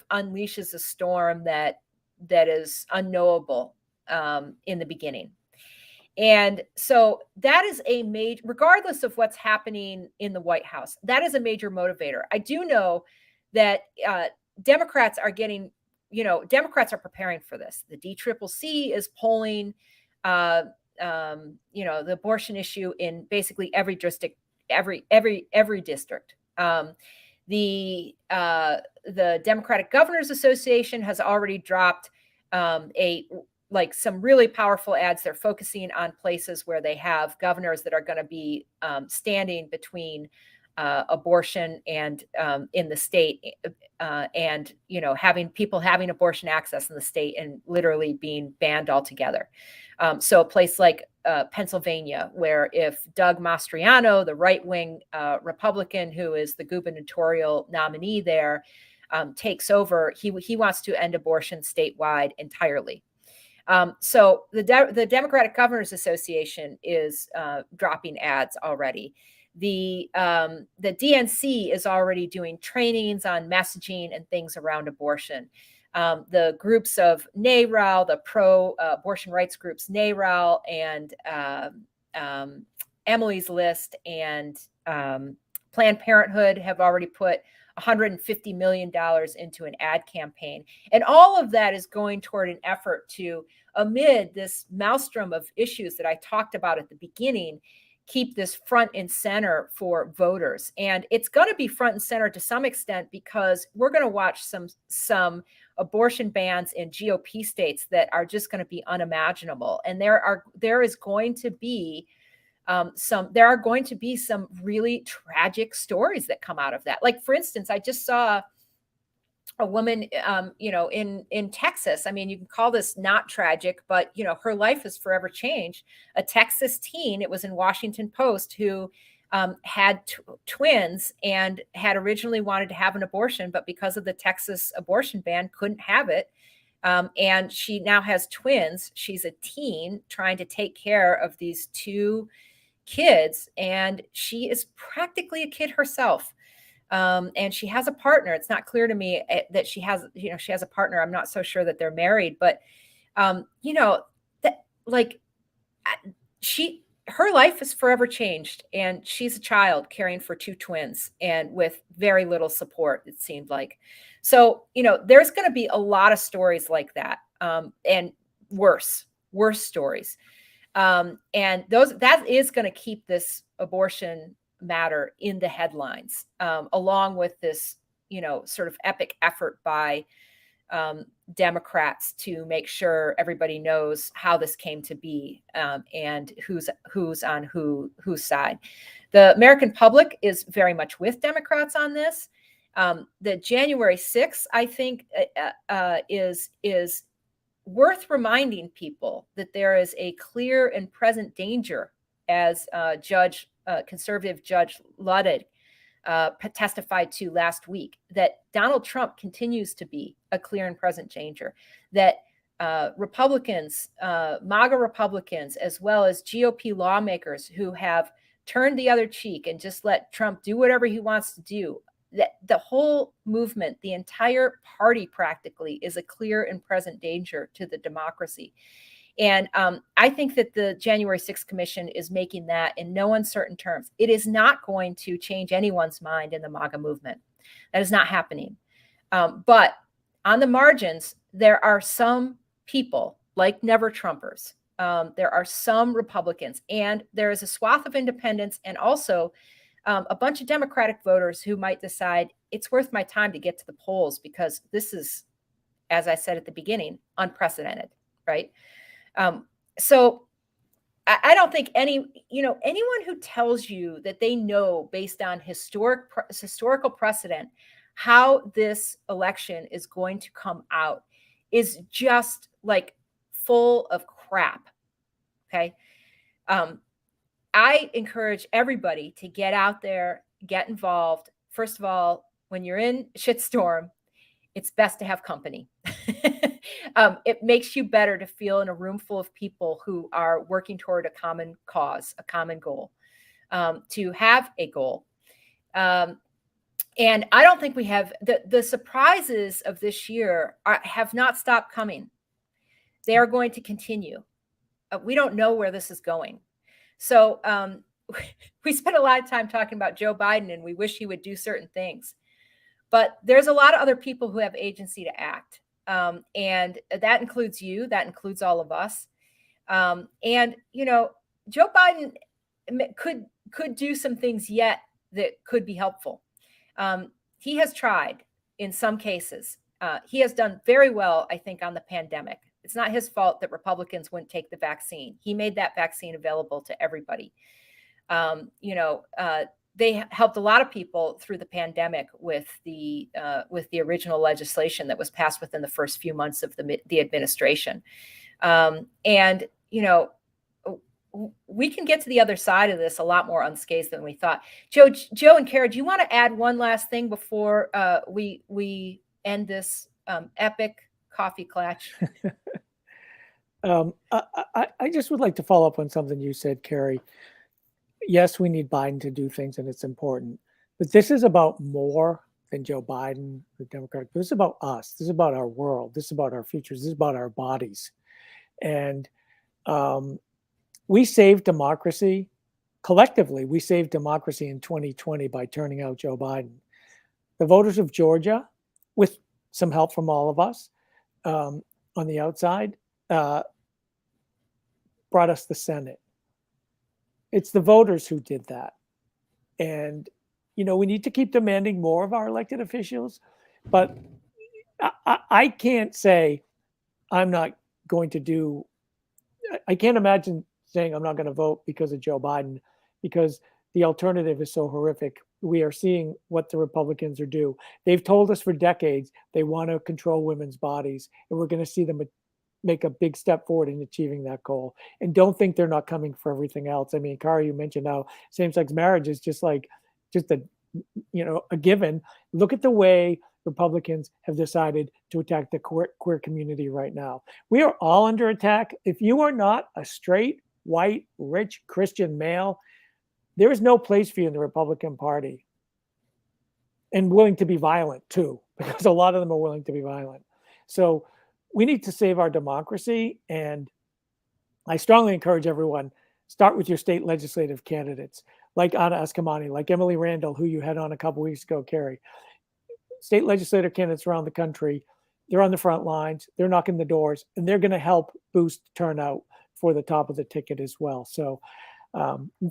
unleashes a storm that is unknowable in the beginning. And so that is a major, regardless of what's happening in the White House, that is a major motivator. I do know that Democrats are Democrats are preparing for this. The DCCC is polling, the abortion issue in basically every district, every district. The Democratic Governors Association has already dropped some really powerful ads. They're focusing on places where they have governors that are going to be standing between abortion and in the state, and having people having abortion access in the state and literally being banned altogether. So a place like Pennsylvania, where if Doug Mastriano, the right-wing Republican who is the gubernatorial nominee there, takes over, he wants to end abortion statewide entirely. So the Democratic Governors Association is dropping ads already. The DNC is already doing trainings on messaging and things around abortion. The groups of NARAL, the pro-abortion rights groups NARAL and Emily's List and Planned Parenthood have already put $150 million into an ad campaign. And all of that is going toward an effort to, amid this maelstrom of issues that I talked about at the beginning, keep this front and center for voters. And it's going to be front and center to some extent because we're going to watch some abortion bans in GOP states that are just going to be unimaginable. And there are going to be some really tragic stories that come out of that. Like, for instance, I just saw a woman, in Texas. I mean, you can call this not tragic, but, her life is forever changed. A Texas teen, it was in Washington Post, who had twins and had originally wanted to have an abortion, but because of the Texas abortion ban, couldn't have it. And she now has twins. She's a teen trying to take care of these two kids, and she is practically a kid herself. And she has a partner. It's not clear to me that she has a partner. I'm not so sure that they're married, but her life is forever changed, and she's a child caring for two twins and with very little support, it seemed like. So, there's going to be a lot of stories like that, and worse stories. And that is going to keep this abortion matter in the headlines, along with this, sort of epic effort by Democrats to make sure everybody knows how this came to be, and who's on whose side. The American public is very much with Democrats on this. The January 6th, I think, is worth reminding people that there is a clear and present danger, as conservative Judge Luddig testified to last week, that Donald Trump continues to be a clear and present danger, that Republicans, MAGA Republicans, as well as GOP lawmakers who have turned the other cheek and just let Trump do whatever he wants to do, that the whole movement, the entire party practically, is a clear and present danger to the democracy. And I think that the January 6th Commission is making that in no uncertain terms. It is not going to change anyone's mind in the MAGA movement. That is not happening. But on the margins, there are some people like Never Trumpers. There are some Republicans, and there is a swath of independents, and also a bunch of Democratic voters who might decide it's worth my time to get to the polls, because this is, as I said at the beginning, unprecedented, right? So I don't think anyone who tells you that they know based on historical precedent how this election is going to come out is just like full of crap. Okay. I encourage everybody to get out there, get involved. First of all, when you're in shitstorm, it's best to have company. It makes you better to feel in a room full of people who are working toward a common cause, a common goal, to have a goal. And I don't think we have the surprises of this year have not stopped coming. They are going to continue. We don't know where this is going. So we spent a lot of time talking about Joe Biden, and we wish he would do certain things. But there's a lot of other people who have agency to act. And that includes you. That includes all of us. And, Joe Biden could do some things yet that could be helpful. He has tried in some cases. He has done very well, I think, on the pandemic. It's not his fault that Republicans wouldn't take the vaccine. He made that vaccine available to everybody. They helped a lot of people through the pandemic with the original legislation that was passed within the first few months of the administration. We can get to the other side of this a lot more unscathed than we thought. Joe and Kara, do you want to add one last thing before we end this epic coffee clutch? I just would like to follow up on something you said, Carrie. Yes, we need Biden to do things, and it's important. But this is about more than Joe Biden, the Democrat. This is about us. This is about our world. This is about our futures. This is about our bodies. And we saved democracy. Collectively, we saved democracy in 2020 by turning out Joe Biden. The voters of Georgia, with some help from all of us on the outside, brought us the Senate. It's the voters who did that. And, we need to keep demanding more of our elected officials. But I can't say I'm not going to do, I can't imagine saying I'm not going to vote because of Joe Biden, because the alternative is so horrific. We are seeing what the Republicans are do. They've told us for decades they want to control women's bodies, and we're going to see them make a big step forward in achieving that goal. And don't think they're not coming for everything else. I mean, Kara, you mentioned how same-sex marriage is just a given. Look at the way Republicans have decided to attack the queer community right now. We are all under attack. If you are not a straight, white, rich Christian male, there is no place for you in the Republican Party. And willing to be violent too, because a lot of them are willing to be violent. So we need to save our democracy. And I strongly encourage everyone, start with your state legislative candidates, like Anna Eskamani, like Emily Randall, who you had on a couple weeks ago, Carrie. State legislative candidates around the country, they're on the front lines, they're knocking the doors, and they're going to help boost turnout for the top of the ticket as well. So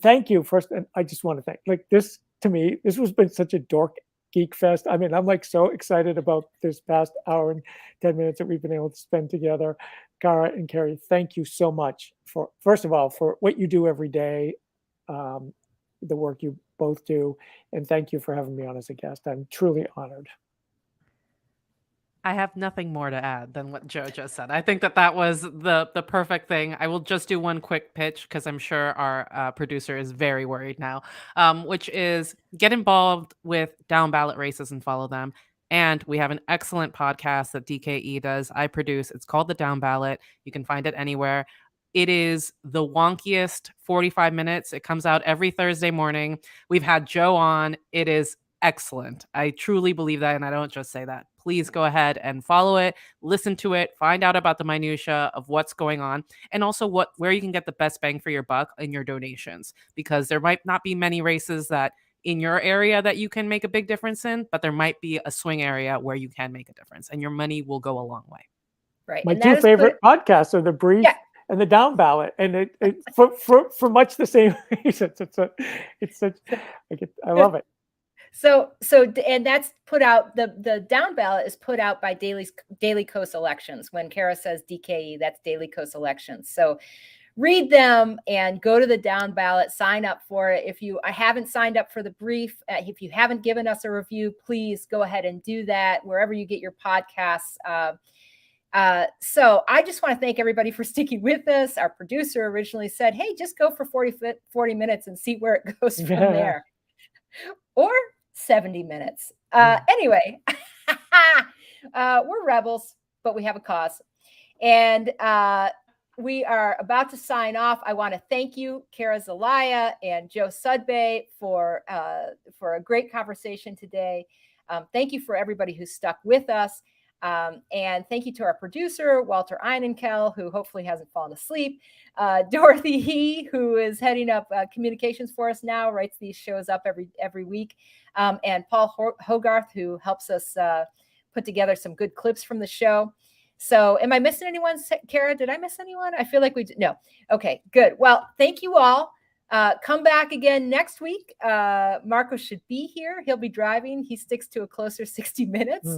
thank you. First, and I just want to thank, this to me, this has been such a dork Geek Fest. I mean, I'm like so excited about this past hour and 10 minutes that we've been able to spend together. Kara and Carrie, thank you so much for, first of all, for what you do every day, the work you both do, and thank you for having me on as a guest. I'm truly honored. I have nothing more to add than what Joe just said. I think that was the perfect thing. I will just do one quick pitch because I'm sure our producer is very worried now, which is get involved with down ballot races and follow them. And we have an excellent podcast that DKE does. I produce. It's called The Down Ballot. You can find it anywhere. It is the wonkiest 45 minutes. It comes out every Thursday morning. We've had Joe on. It is excellent. I truly believe that, and I don't just say that. Please go ahead and follow it, listen to it, find out about the minutia of what's going on, and also where you can get the best bang for your buck in your donations, because there might not be many races that in your area that you can make a big difference in, but there might be a swing area where you can make a difference, and your money will go a long way. Right. My two favorite podcasts are The Brief and The Down Ballot, and it for much the same reasons. I love it. So and that's put out, the Down Ballot is put out by Daily Kos Elections. When Kara says DKE, that's Daily Kos Elections. So read them and go to the Down Ballot, sign up for it. If I haven't signed up for The Brief, if you haven't given us a review, please go ahead and do that wherever you get your podcasts. So I just want to thank everybody for sticking with us. Our producer originally said, hey, just go for 40 minutes and see where it goes from there. Or 70 minutes. Anyway, we're rebels, but we have a cause. And we are about to sign off. I want to thank you, Kara Zelaya and Joe Sudbay, for a great conversation today. Thank you for everybody who stuck with us. And thank you to our producer, Walter Einenkel, who hopefully hasn't fallen asleep. Dorothy He, who is heading up communications for us now, writes these shows up every week. And Paul Hogarth, who helps us put together some good clips from the show. So am I missing anyone, Kara? Did I miss anyone? I feel like we did. No. Okay, good. Well, thank you all. Come back again next week. Marco should be here. He'll be driving. He sticks to a closer 60 minutes.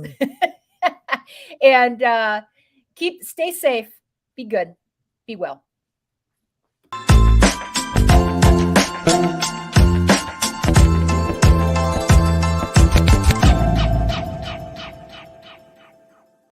And stay safe, be good, be well.